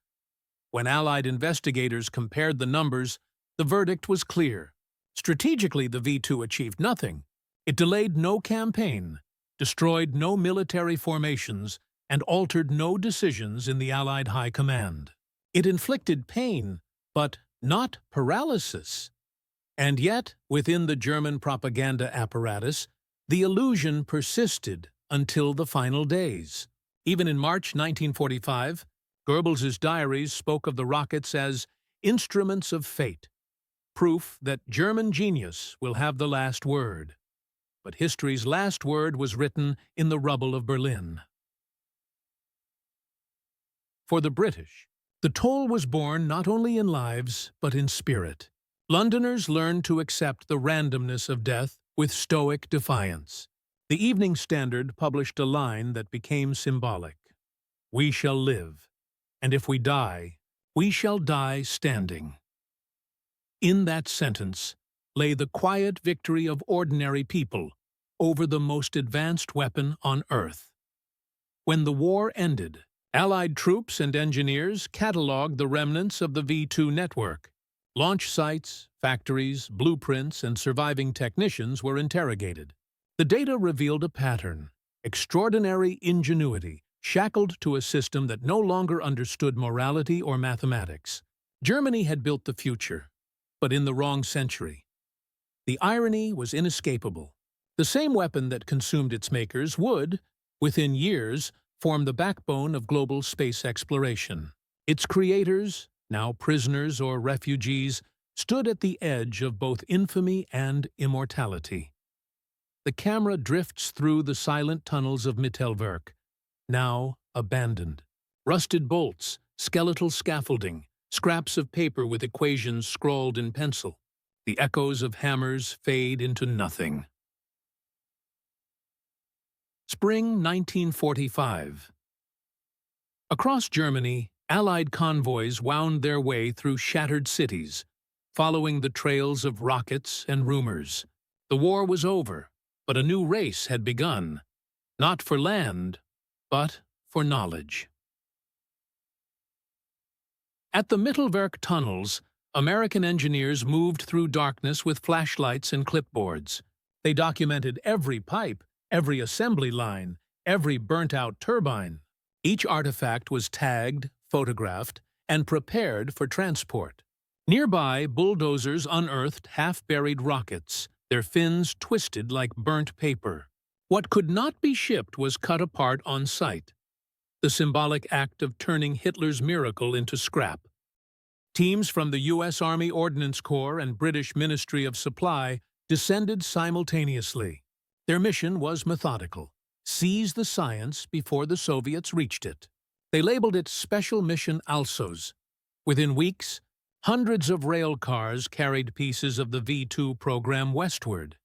When Allied investigators compared the numbers, the verdict was clear. Strategically, the V-2 achieved nothing. It delayed no campaign, destroyed no military formations, and altered no decisions in the Allied High Command. It inflicted pain, but not paralysis. And yet, within the German propaganda apparatus, the illusion persisted until the final days. Even in March 1945, Goebbels's diaries spoke of the rockets as instruments of fate, proof that German genius will have the last word. But history's last word was written in the rubble of Berlin. For the British, the toll was borne not only in lives, but in spirit. Londoners learned to accept the randomness of death with stoic defiance. The Evening Standard published a line that became symbolic. "We shall live, and if we die, we shall die standing." In that sentence lay the quiet victory of ordinary people over the most advanced weapon on Earth. When the war ended, Allied troops and engineers catalogued the remnants of the V-2 network. Launch sites, factories, blueprints, and surviving technicians were interrogated. The data revealed a pattern: extraordinary ingenuity, shackled to a system that no longer understood morality or mathematics. Germany had built the future, but in the wrong century. The irony was inescapable. The same weapon that consumed its makers would, within years, form the backbone of global space exploration. Its creators, now prisoners or refugees, stood at the edge of both infamy and immortality. The camera drifts through the silent tunnels of Mittelwerk, now abandoned. Rusted bolts, skeletal scaffolding, scraps of paper with equations scrawled in pencil. The echoes of hammers fade into nothing. Spring 1945. Across Germany, Allied convoys wound their way through shattered cities, following the trails of rockets and rumors. The war was over, but a new race had begun, not for land, but for knowledge. At the Mittelwerk tunnels, American engineers moved through darkness with flashlights and clipboards. They documented every pipe, every assembly line, every burnt-out turbine. Each artifact was tagged, photographed, and prepared for transport. Nearby, bulldozers unearthed half-buried rockets, their fins twisted like burnt paper. What could not be shipped was cut apart on site, the symbolic act of turning Hitler's miracle into scrap. Teams from the U.S. Army Ordnance Corps and British Ministry of Supply descended simultaneously. Their mission was methodical: seize the science before the Soviets reached it. They labeled it Special Mission Alsos. Within weeks, hundreds of rail cars carried pieces of the V-2 program westward.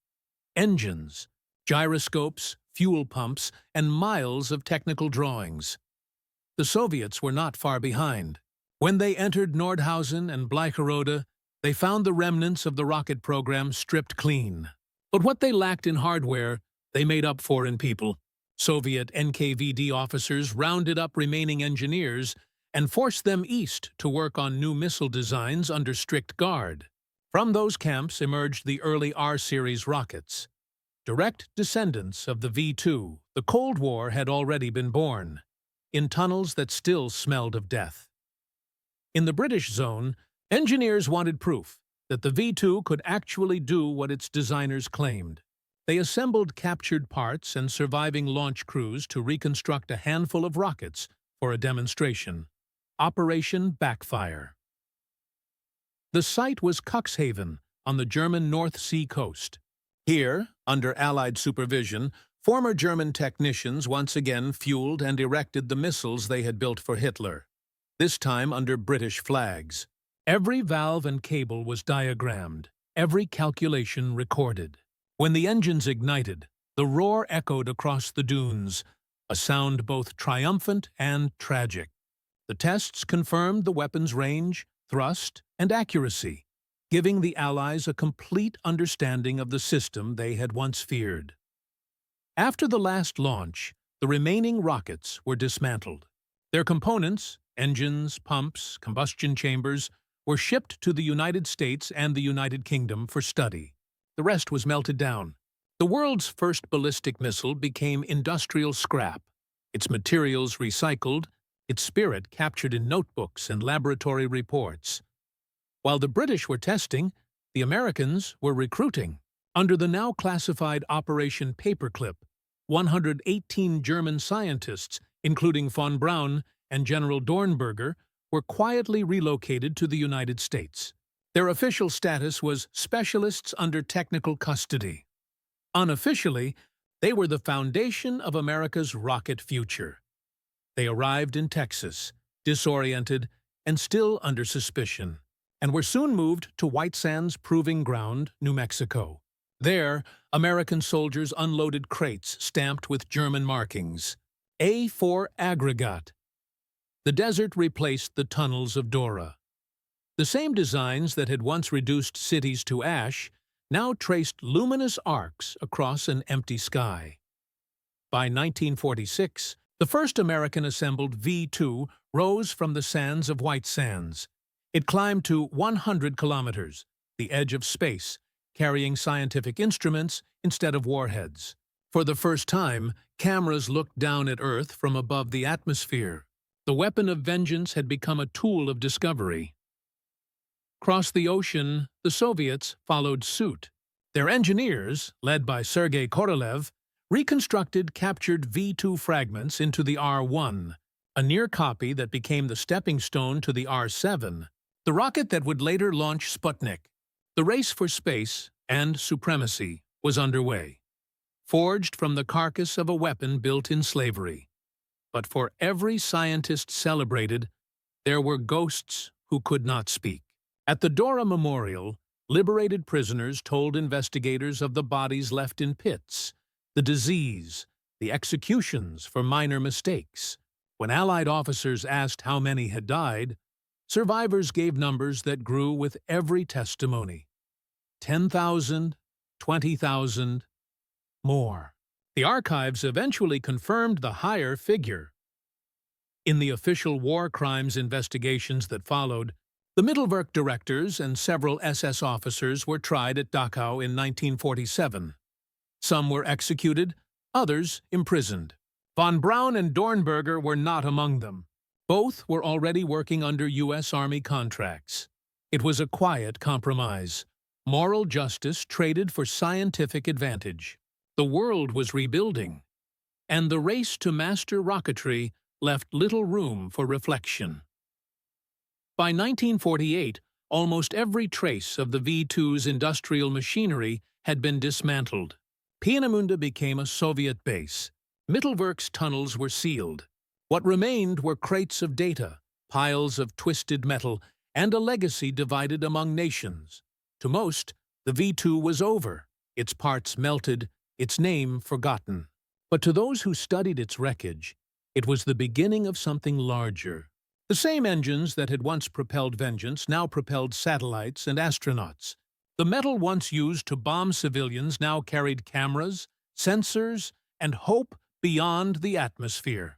Engines, gyroscopes, fuel pumps, and miles of technical drawings. The Soviets were not far behind. When they entered Nordhausen and Bleicherode, they found the remnants of the rocket program stripped clean. But what they lacked in hardware, they made up for in people. Soviet NKVD officers rounded up remaining engineers and forced them east to work on new missile designs under strict guard. From those camps emerged the early R-series rockets. Direct descendants of the V-2, the Cold War had already been born, in tunnels that still smelled of death. In the British zone, engineers wanted proof that the V-2 could actually do what its designers claimed. They assembled captured parts and surviving launch crews to reconstruct a handful of rockets for a demonstration. Operation Backfire. The site was Cuxhaven on the German North Sea coast. Here, under Allied supervision, former German technicians once again fueled and erected the missiles they had built for Hitler, this time under British flags. Every valve and cable was diagrammed, every calculation recorded. When the engines ignited, the roar echoed across the dunes, a sound both triumphant and tragic. The tests confirmed the weapon's range, thrust, and accuracy, giving the Allies a complete understanding of the system they had once feared. After the last launch, the remaining rockets were dismantled. Their components, engines, pumps, combustion chambers, were shipped to the United States and the United Kingdom for study. The rest was melted down. The world's first ballistic missile became industrial scrap, its materials recycled, its spirit captured in notebooks and laboratory reports. While the British were testing, the Americans were recruiting. Under the now classified Operation Paperclip, 118 German scientists, including von Braun, and General Dornberger were quietly relocated to the United States. Their official status was specialists under technical custody. Unofficially, they were the foundation of America's rocket future. They arrived in Texas, disoriented and still under suspicion, and were soon moved to White Sands Proving Ground, New Mexico. There, American soldiers unloaded crates stamped with German markings. A4 Aggregate. The desert replaced the tunnels of Dora. The same designs that had once reduced cities to ash now traced luminous arcs across an empty sky. By 1946, the first American-assembled V-2 rose from the sands of White Sands. It climbed to 100 kilometers, the edge of space, carrying scientific instruments instead of warheads. For the first time, cameras looked down at Earth from above the atmosphere. The weapon of vengeance had become a tool of discovery. Across the ocean, the Soviets followed suit. Their engineers, led by Sergei Korolev, reconstructed captured V-2 fragments into the R-1, a near copy that became the stepping stone to the R-7, the rocket that would later launch Sputnik. The race for space and supremacy was underway, forged from the carcass of a weapon built in slavery. But for every scientist celebrated, there were ghosts who could not speak. At the Dora Memorial, liberated prisoners told investigators of the bodies left in pits, the disease, the executions for minor mistakes. When Allied officers asked how many had died, survivors gave numbers that grew with every testimony. 10,000, 20,000, more. The archives eventually confirmed the higher figure. In the official war crimes investigations that followed, the Mittelwerk directors and several SS officers were tried at Dachau in 1947. Some were executed, others imprisoned. Von Braun and Dornberger were not among them. Both were already working under U.S. Army contracts. It was a quiet compromise. Moral justice traded for scientific advantage. The world was rebuilding, and the race to master rocketry left little room for reflection. By 1948, almost every trace of the V-2's industrial machinery had been dismantled. Peenemünde became a Soviet base. Mittelwerk's tunnels were sealed. What remained were crates of data, piles of twisted metal, and a legacy divided among nations. To most, the V-2 was over, its parts melted, its name forgotten. But to those who studied its wreckage, it was the beginning of something larger. The same engines that had once propelled vengeance now propelled satellites and astronauts. The metal once used to bomb civilians now carried cameras, sensors, and hope beyond the atmosphere.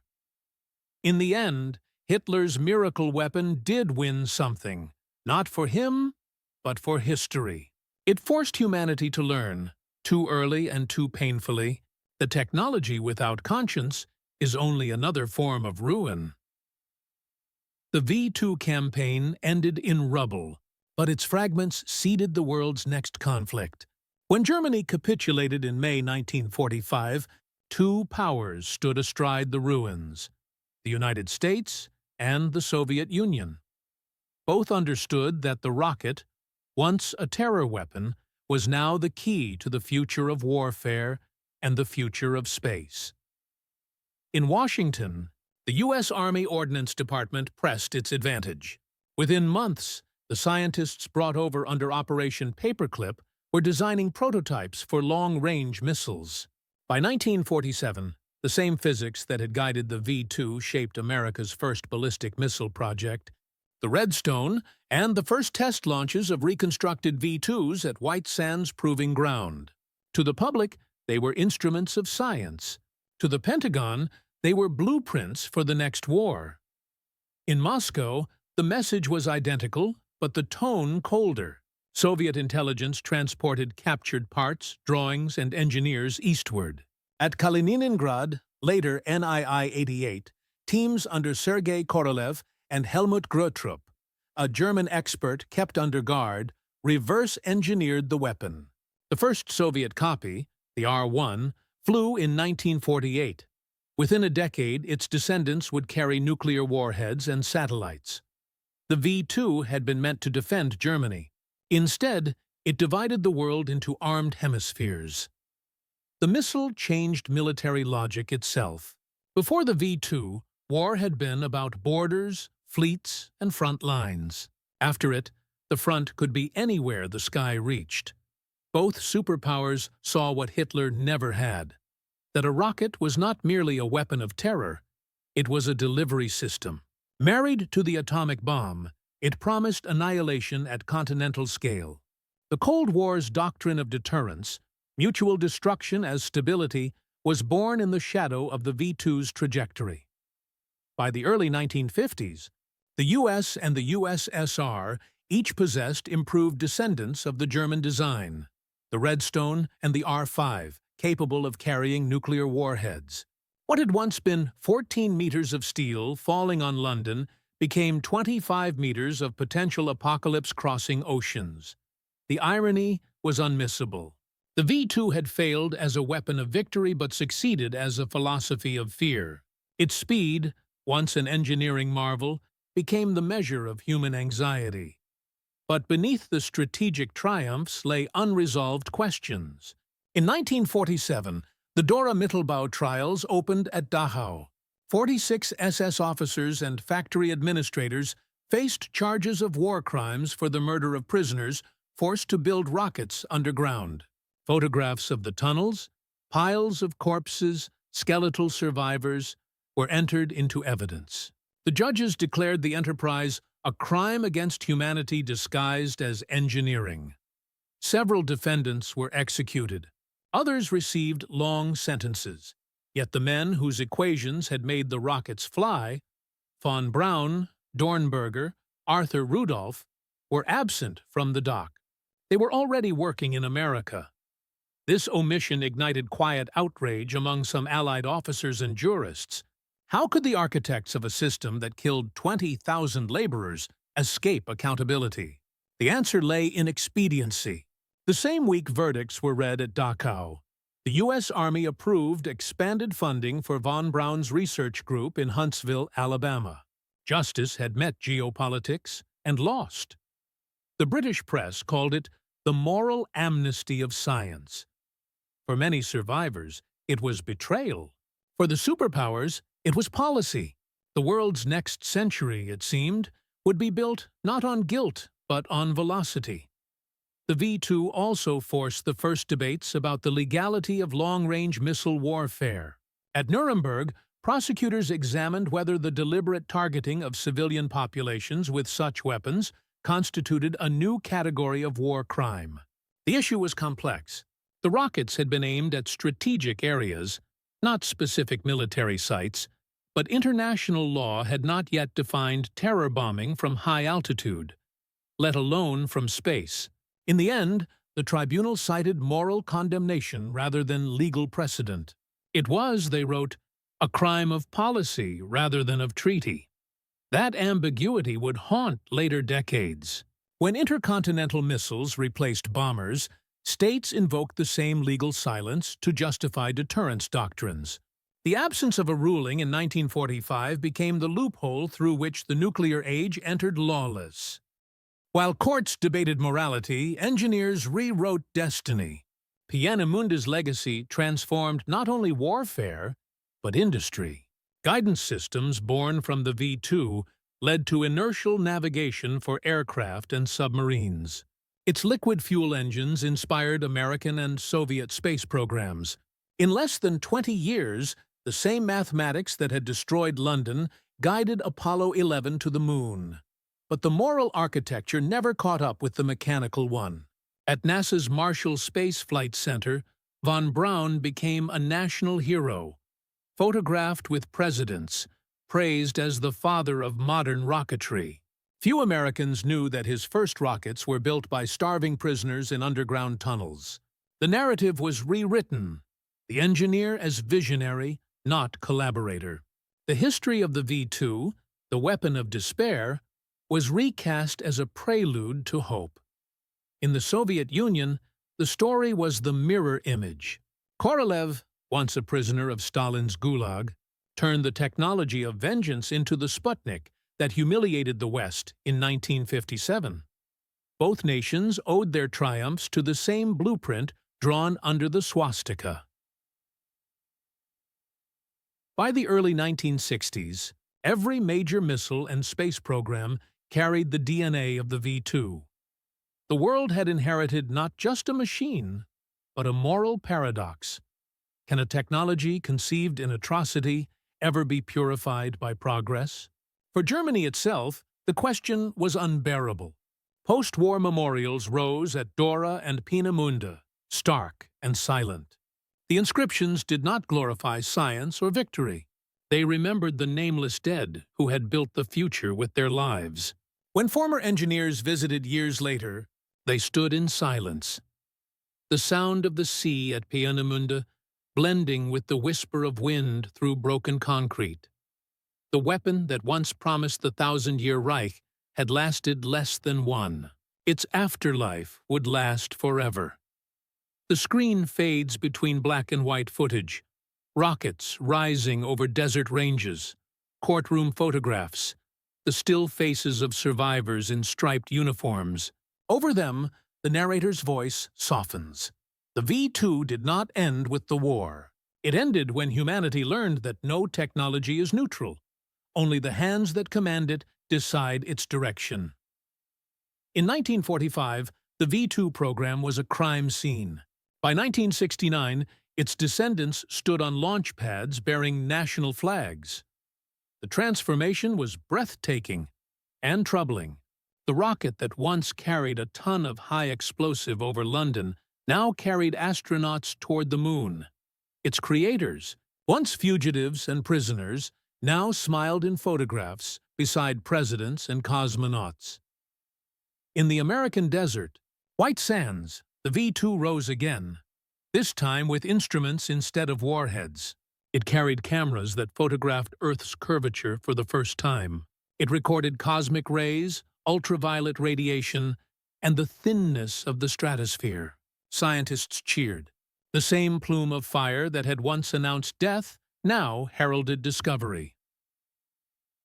In the end, Hitler's miracle weapon did win something, not for him, but for history. It forced humanity to learn, too early and too painfully, that technology without conscience is only another form of ruin. The V-2 campaign ended in rubble, but its fragments seeded the world's next conflict. When Germany capitulated in May 1945, two powers stood astride the ruins: the United States and the Soviet Union. Both understood that the rocket, once a terror weapon, was now the key to the future of warfare and the future of space. In Washington, the U.S. Army Ordnance Department pressed its advantage. Within months, the scientists brought over under Operation Paperclip were designing prototypes for long-range missiles. By 1947, the same physics that had guided the V-2 shaped America's first ballistic missile project, the Redstone, and the first test launches of reconstructed V-2s at White Sands Proving Ground. To the public, they were instruments of science. To the Pentagon, they were blueprints for the next war. In Moscow, the message was identical, but the tone colder. Soviet intelligence transported captured parts, drawings, and engineers eastward. At Kaliningrad, later NII-88, teams under Sergei Korolev and Helmut Grötrup, a German expert kept under guard, reverse-engineered the weapon. The first Soviet copy, the R-1, flew in 1948. Within a decade, its descendants would carry nuclear warheads and satellites. The V-2 had been meant to defend Germany. Instead, it divided the world into armed hemispheres. The missile changed military logic itself. Before the V-2, war had been about borders, fleets, and front lines. After it, the front could be anywhere the sky reached. Both superpowers saw what Hitler never had: that a rocket was not merely a weapon of terror, it was a delivery system. Married to the atomic bomb, it promised annihilation at continental scale. The Cold War's doctrine of deterrence, mutual destruction as stability, was born in the shadow of the V-2's trajectory. By the early 1950s, the US and the USSR each possessed improved descendants of the German design, the Redstone and the R-5, capable of carrying nuclear warheads. What had once been 14 meters of steel falling on London became 25 meters of potential apocalypse crossing oceans. The irony was unmissable. The V-2 had failed as a weapon of victory but succeeded as a philosophy of fear. Its speed, once an engineering marvel, became the measure of human anxiety. But beneath the strategic triumphs lay unresolved questions. In 1947, the Dora Mittelbau trials opened at Dachau. 46 SS officers and factory administrators faced charges of war crimes for the murder of prisoners forced to build rockets underground. Photographs of the tunnels, piles of corpses, skeletal survivors, were entered into evidence. The judges declared the enterprise a crime against humanity disguised as engineering. Several defendants were executed. Others received long sentences. Yet the men whose equations had made the rockets fly, von Braun, Dornberger, Arthur Rudolph, were absent from the dock. They were already working in America. This omission ignited quiet outrage among some Allied officers and jurists. How could the architects of a system that killed 20,000 laborers escape accountability? The answer lay in expediency. The same week verdicts were read at Dachau. The U.S. Army approved expanded funding for von Braun's research group in Huntsville, Alabama. Justice had met geopolitics and lost. The British press called it the moral amnesty of science. For many survivors, it was betrayal. For the superpowers, it was policy. The world's next century, it seemed, would be built not on guilt, but on velocity. The V-2 also forced the first debates about the legality of long-range missile warfare. At Nuremberg, prosecutors examined whether the deliberate targeting of civilian populations with such weapons constituted a new category of war crime. The issue was complex. The rockets had been aimed at strategic areas, not specific military sites, but international law had not yet defined terror bombing from high altitude, let alone from space. In the end, the tribunal cited moral condemnation rather than legal precedent. It was, they wrote, a crime of policy rather than of treaty. That ambiguity would haunt later decades. When intercontinental missiles replaced bombers, states invoked the same legal silence to justify deterrence doctrines. The absence of a ruling in 1945 became the loophole through which the nuclear age entered lawless. While courts debated morality, engineers rewrote destiny. Pienemunde's legacy transformed not only warfare, but industry. Guidance systems born from the V-2 led to inertial navigation for aircraft and submarines. Its liquid fuel engines inspired American and Soviet space programs. In less than 20 years, the same mathematics that had destroyed London guided Apollo 11 to the moon. But the moral architecture never caught up with the mechanical one. At NASA's Marshall Space Flight Center, von Braun became a national hero, photographed with presidents, praised as the father of modern rocketry. Few Americans knew that his first rockets were built by starving prisoners in underground tunnels. The narrative was rewritten, the engineer as visionary, not collaborator. The history of the V-2, the weapon of despair, was recast as a prelude to hope. In the Soviet Union, the story was the mirror image. Korolev, once a prisoner of Stalin's Gulag, turned the technology of vengeance into the Sputnik that humiliated the West in 1957. Both nations owed their triumphs to the same blueprint drawn under the swastika. By the early 1960s, every major missile and space program carried the DNA of the V-2. The world had inherited not just a machine, but a moral paradox. Can a technology conceived in atrocity ever be purified by progress? For Germany itself, the question was unbearable. Post-war memorials rose at Dora and Peenemünde, stark and silent. The inscriptions did not glorify science or victory. They remembered the nameless dead who had built the future with their lives. When former engineers visited years later, they stood in silence. The sound of the sea at Peenemünde blending with the whisper of wind through broken concrete. The weapon that once promised the 1,000-year Reich had lasted less than one. Its afterlife would last forever. The screen fades between black and white footage, rockets rising over desert ranges, courtroom photographs, the still faces of survivors in striped uniforms. Over them, the narrator's voice softens. The V-2 did not end with the war. It ended when humanity learned that no technology is neutral. Only the hands that command it decide its direction. In 1945, the V-2 program was a crime scene. By 1969, its descendants stood on launch pads bearing national flags. The transformation was breathtaking and troubling. The rocket that once carried a ton of high explosive over London now carried astronauts toward the moon. Its creators, once fugitives and prisoners, now smiled in photographs beside presidents and cosmonauts. In the American desert, White Sands, the V-2 rose again, this time with instruments instead of warheads. It carried cameras that photographed Earth's curvature for the first time. It recorded cosmic rays, ultraviolet radiation, and the thinness of the stratosphere. Scientists cheered. The same plume of fire that had once announced death now heralded discovery.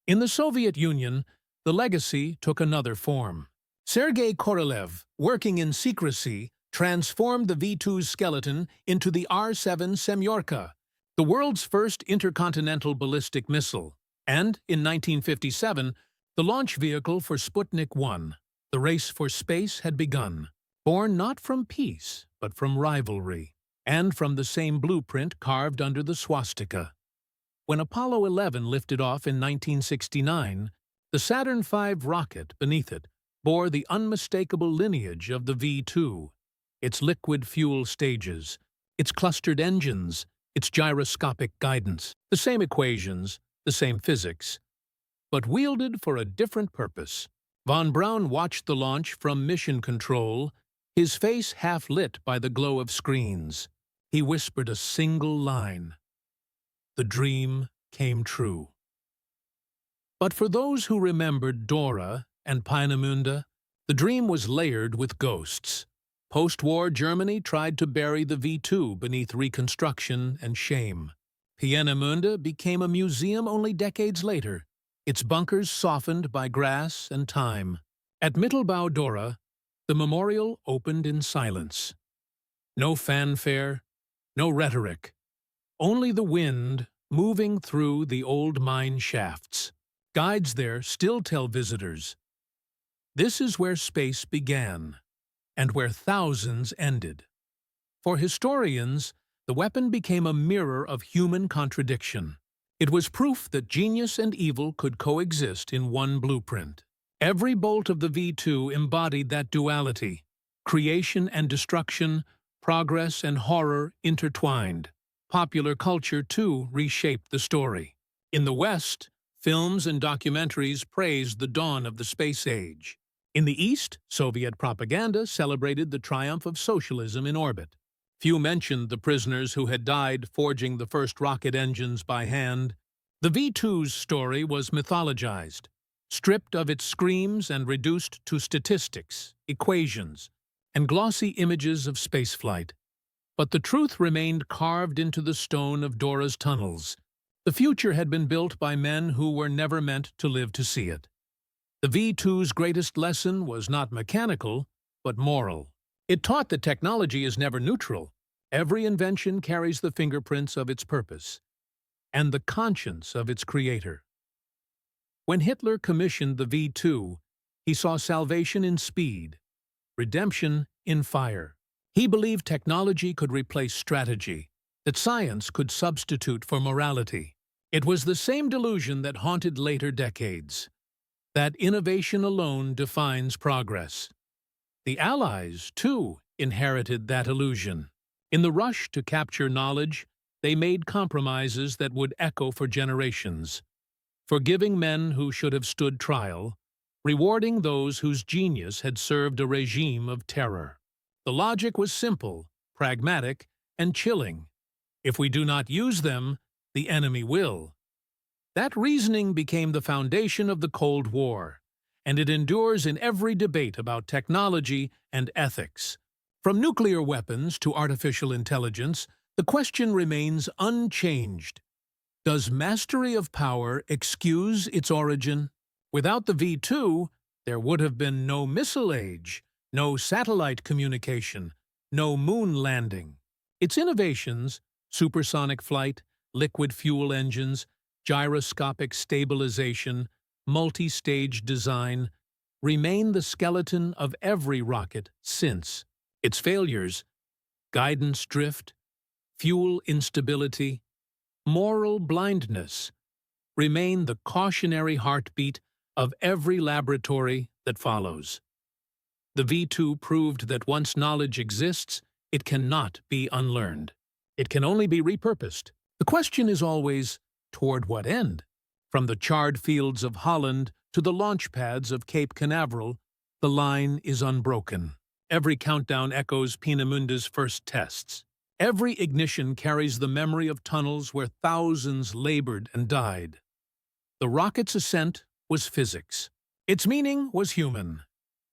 In the Soviet Union, the legacy took another form. Sergei Korolev, working in secrecy, transformed the V-2's skeleton into the R-7 Semyorka, the world's first intercontinental ballistic missile, and, in 1957, the launch vehicle for Sputnik 1. The race for space had begun, born not from peace, but from rivalry, and from the same blueprint carved under the swastika. When Apollo 11 lifted off in 1969, the Saturn V rocket beneath it bore the unmistakable lineage of the V-2, its liquid fuel stages, its clustered engines, its gyroscopic guidance, the same equations, the same physics, but wielded for a different purpose. Von Braun watched the launch from mission control, his face half lit by the glow of screens. He whispered a single line. The dream came true. But for those who remembered Dora and Peenemünde, the dream was layered with ghosts. Post-war Germany tried to bury the V-2 beneath reconstruction and shame. Peenemünde became a museum only decades later, its bunkers softened by grass and time. At Mittelbau Dora, the memorial opened in silence. No fanfare, no rhetoric, only the wind moving through the old mine shafts. Guides there still tell visitors, this is where space began, and where thousands ended. For historians, the weapon became a mirror of human contradiction. It was proof that genius and evil could coexist in one blueprint. Every bolt of the V-2 embodied that duality, creation and destruction, progress and horror intertwined. Popular culture, too, reshaped the story. In the West, films and documentaries praised the dawn of the space age. In the East, Soviet propaganda celebrated the triumph of socialism in orbit. Few mentioned the prisoners who had died forging the first rocket engines by hand. The V-2's story was mythologized, stripped of its screams and reduced to statistics, equations, and glossy images of spaceflight. But the truth remained carved into the stone of Dora's tunnels. The future had been built by men who were never meant to live to see it. The V-2's greatest lesson was not mechanical, but moral. It taught that technology is never neutral. Every invention carries the fingerprints of its purpose and the conscience of its creator. When Hitler commissioned the V-2, he saw salvation in speed, redemption in fire. He believed technology could replace strategy, that science could substitute for morality. It was the same delusion that haunted later decades, that innovation alone defines progress. The Allies, too, inherited that illusion. In the rush to capture knowledge, they made compromises that would echo for generations, forgiving men who should have stood trial, rewarding those whose genius had served a regime of terror. The logic was simple, pragmatic, and chilling. If we do not use them, the enemy will. That reasoning became the foundation of the Cold War, and it endures in every debate about technology and ethics. From nuclear weapons to artificial intelligence, the question remains unchanged. Does mastery of power excuse its origin? Without the V-2, there would have been no missile age, no satellite communication, no moon landing. Its innovations, supersonic flight, liquid fuel engines, gyroscopic stabilization, multi-stage design, remain the skeleton of every rocket since. Its failures, guidance drift, fuel instability, moral blindness, remain the cautionary heartbeat of every laboratory that follows. The V-2 proved that once knowledge exists, it cannot be unlearned. It can only be repurposed. The question is always, toward what end? From the charred fields of Holland to the launch pads of Cape Canaveral, the line is unbroken. Every countdown echoes Peenemunde's first tests. Every ignition carries the memory of tunnels where thousands labored and died. The rocket's ascent was physics. Its meaning was human.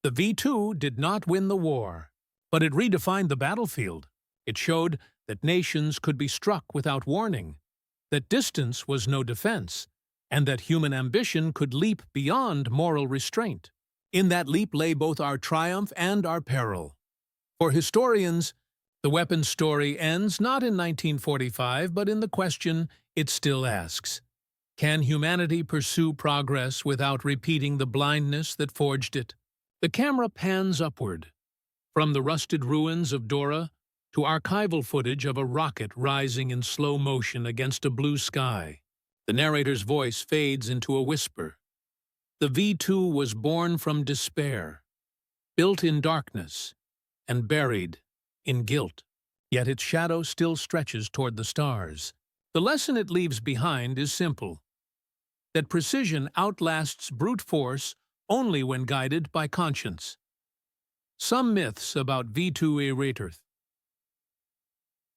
The V-2 did not win the war, but it redefined the battlefield. It showed that nations could be struck without warning, that distance was no defense, and that human ambition could leap beyond moral restraint. In that leap lay both our triumph and our peril. For historians, the weapon's story ends not in 1945, but in the question it still asks. Can humanity pursue progress without repeating the blindness that forged it? The camera pans upward, from the rusted ruins of Dora to archival footage of a rocket rising in slow motion against a blue sky. The narrator's voice fades into a whisper. The V-2 was born from despair, built in darkness, and buried in guilt. Yet its shadow still stretches toward the stars. The lesson it leaves behind is simple: that precision outlasts brute force only when guided by conscience. Some myths about V-2 Ereturth.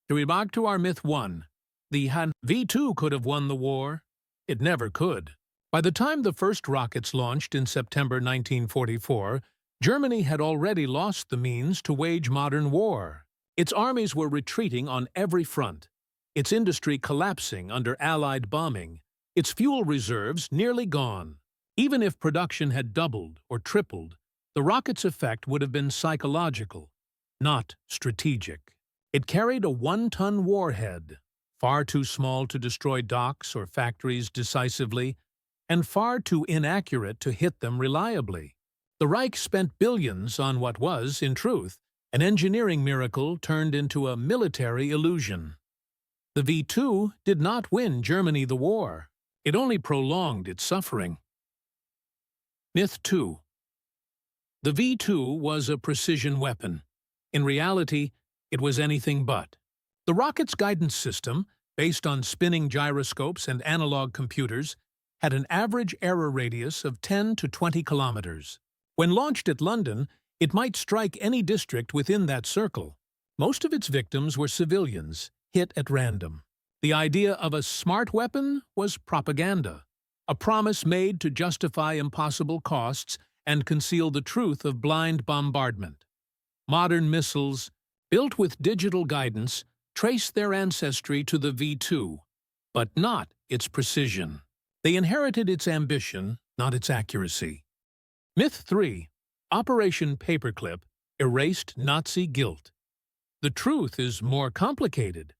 To remark to our myth 1, the V-2 could have won the war. It never could. By the time the first rockets launched in September 1944, Germany had already lost the means to wage modern war. Its armies were retreating on every front, its industry collapsing under Allied bombing, its fuel reserves nearly gone. Even if production had doubled or tripled, the rocket's effect would have been psychological, not strategic. It carried a 1-ton warhead, far too small to destroy docks or factories decisively, and far too inaccurate to hit them reliably. The Reich spent billions on what was, in truth, an engineering miracle turned into a military illusion. The V-2 did not win Germany the war. It only prolonged its suffering. Myth 2. The V-2 was a precision weapon. In reality, it was anything but. The rocket's guidance system, based on spinning gyroscopes and analog computers, had an average error radius of 10 to 20 kilometers. When launched at London, it might strike any district within that circle. Most of its victims were civilians, hit at random. The idea of a smart weapon was propaganda, a promise made to justify impossible costs and conceal the truth of blind bombardment. Modern missiles, built with digital guidance, trace their ancestry to the V-2, but not its precision. They inherited its ambition, not its accuracy. Myth 3. Operation Paperclip erased Nazi guilt. The truth is more complicated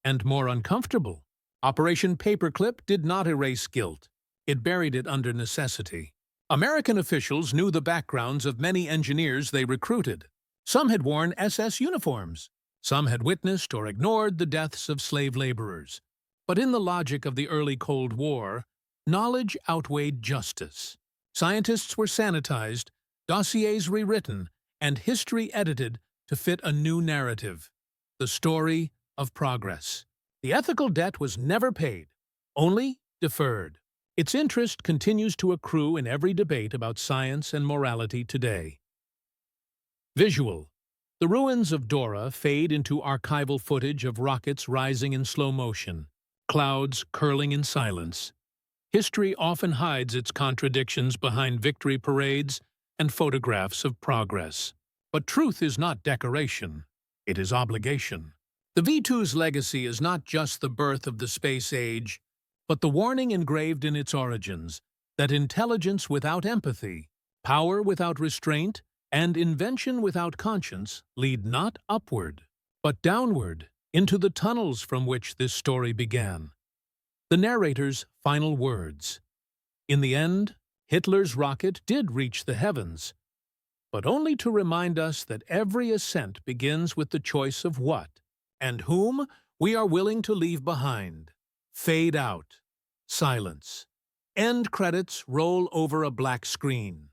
and more uncomfortable. Operation Paperclip did not erase guilt. It buried it under necessity. American officials knew the backgrounds of many engineers they recruited. Some had worn SS uniforms. Some had witnessed or ignored the deaths of slave laborers. But in the logic of the early Cold War, knowledge outweighed justice. Scientists were sanitized, dossiers rewritten, and history edited to fit a new narrative, the story of progress. The ethical debt was never paid, only deferred. Its interest continues to accrue in every debate about science and morality today. Visual. The ruins of Dora fade into archival footage of rockets rising in slow motion, clouds curling in silence. History often hides its contradictions behind victory parades and photographs of progress. But truth is not decoration, it is obligation. The V-2's legacy is not just the birth of the space age, but the warning engraved in its origins that intelligence without empathy, power without restraint, and invention without conscience lead not upward, but downward into the tunnels from which this story began. The narrator's final words. In the end, Hitler's rocket did reach the heavens, but only to remind us that every ascent begins with the choice of what and whom we are willing to leave behind. Fade out. Silence. End credits roll over a black screen.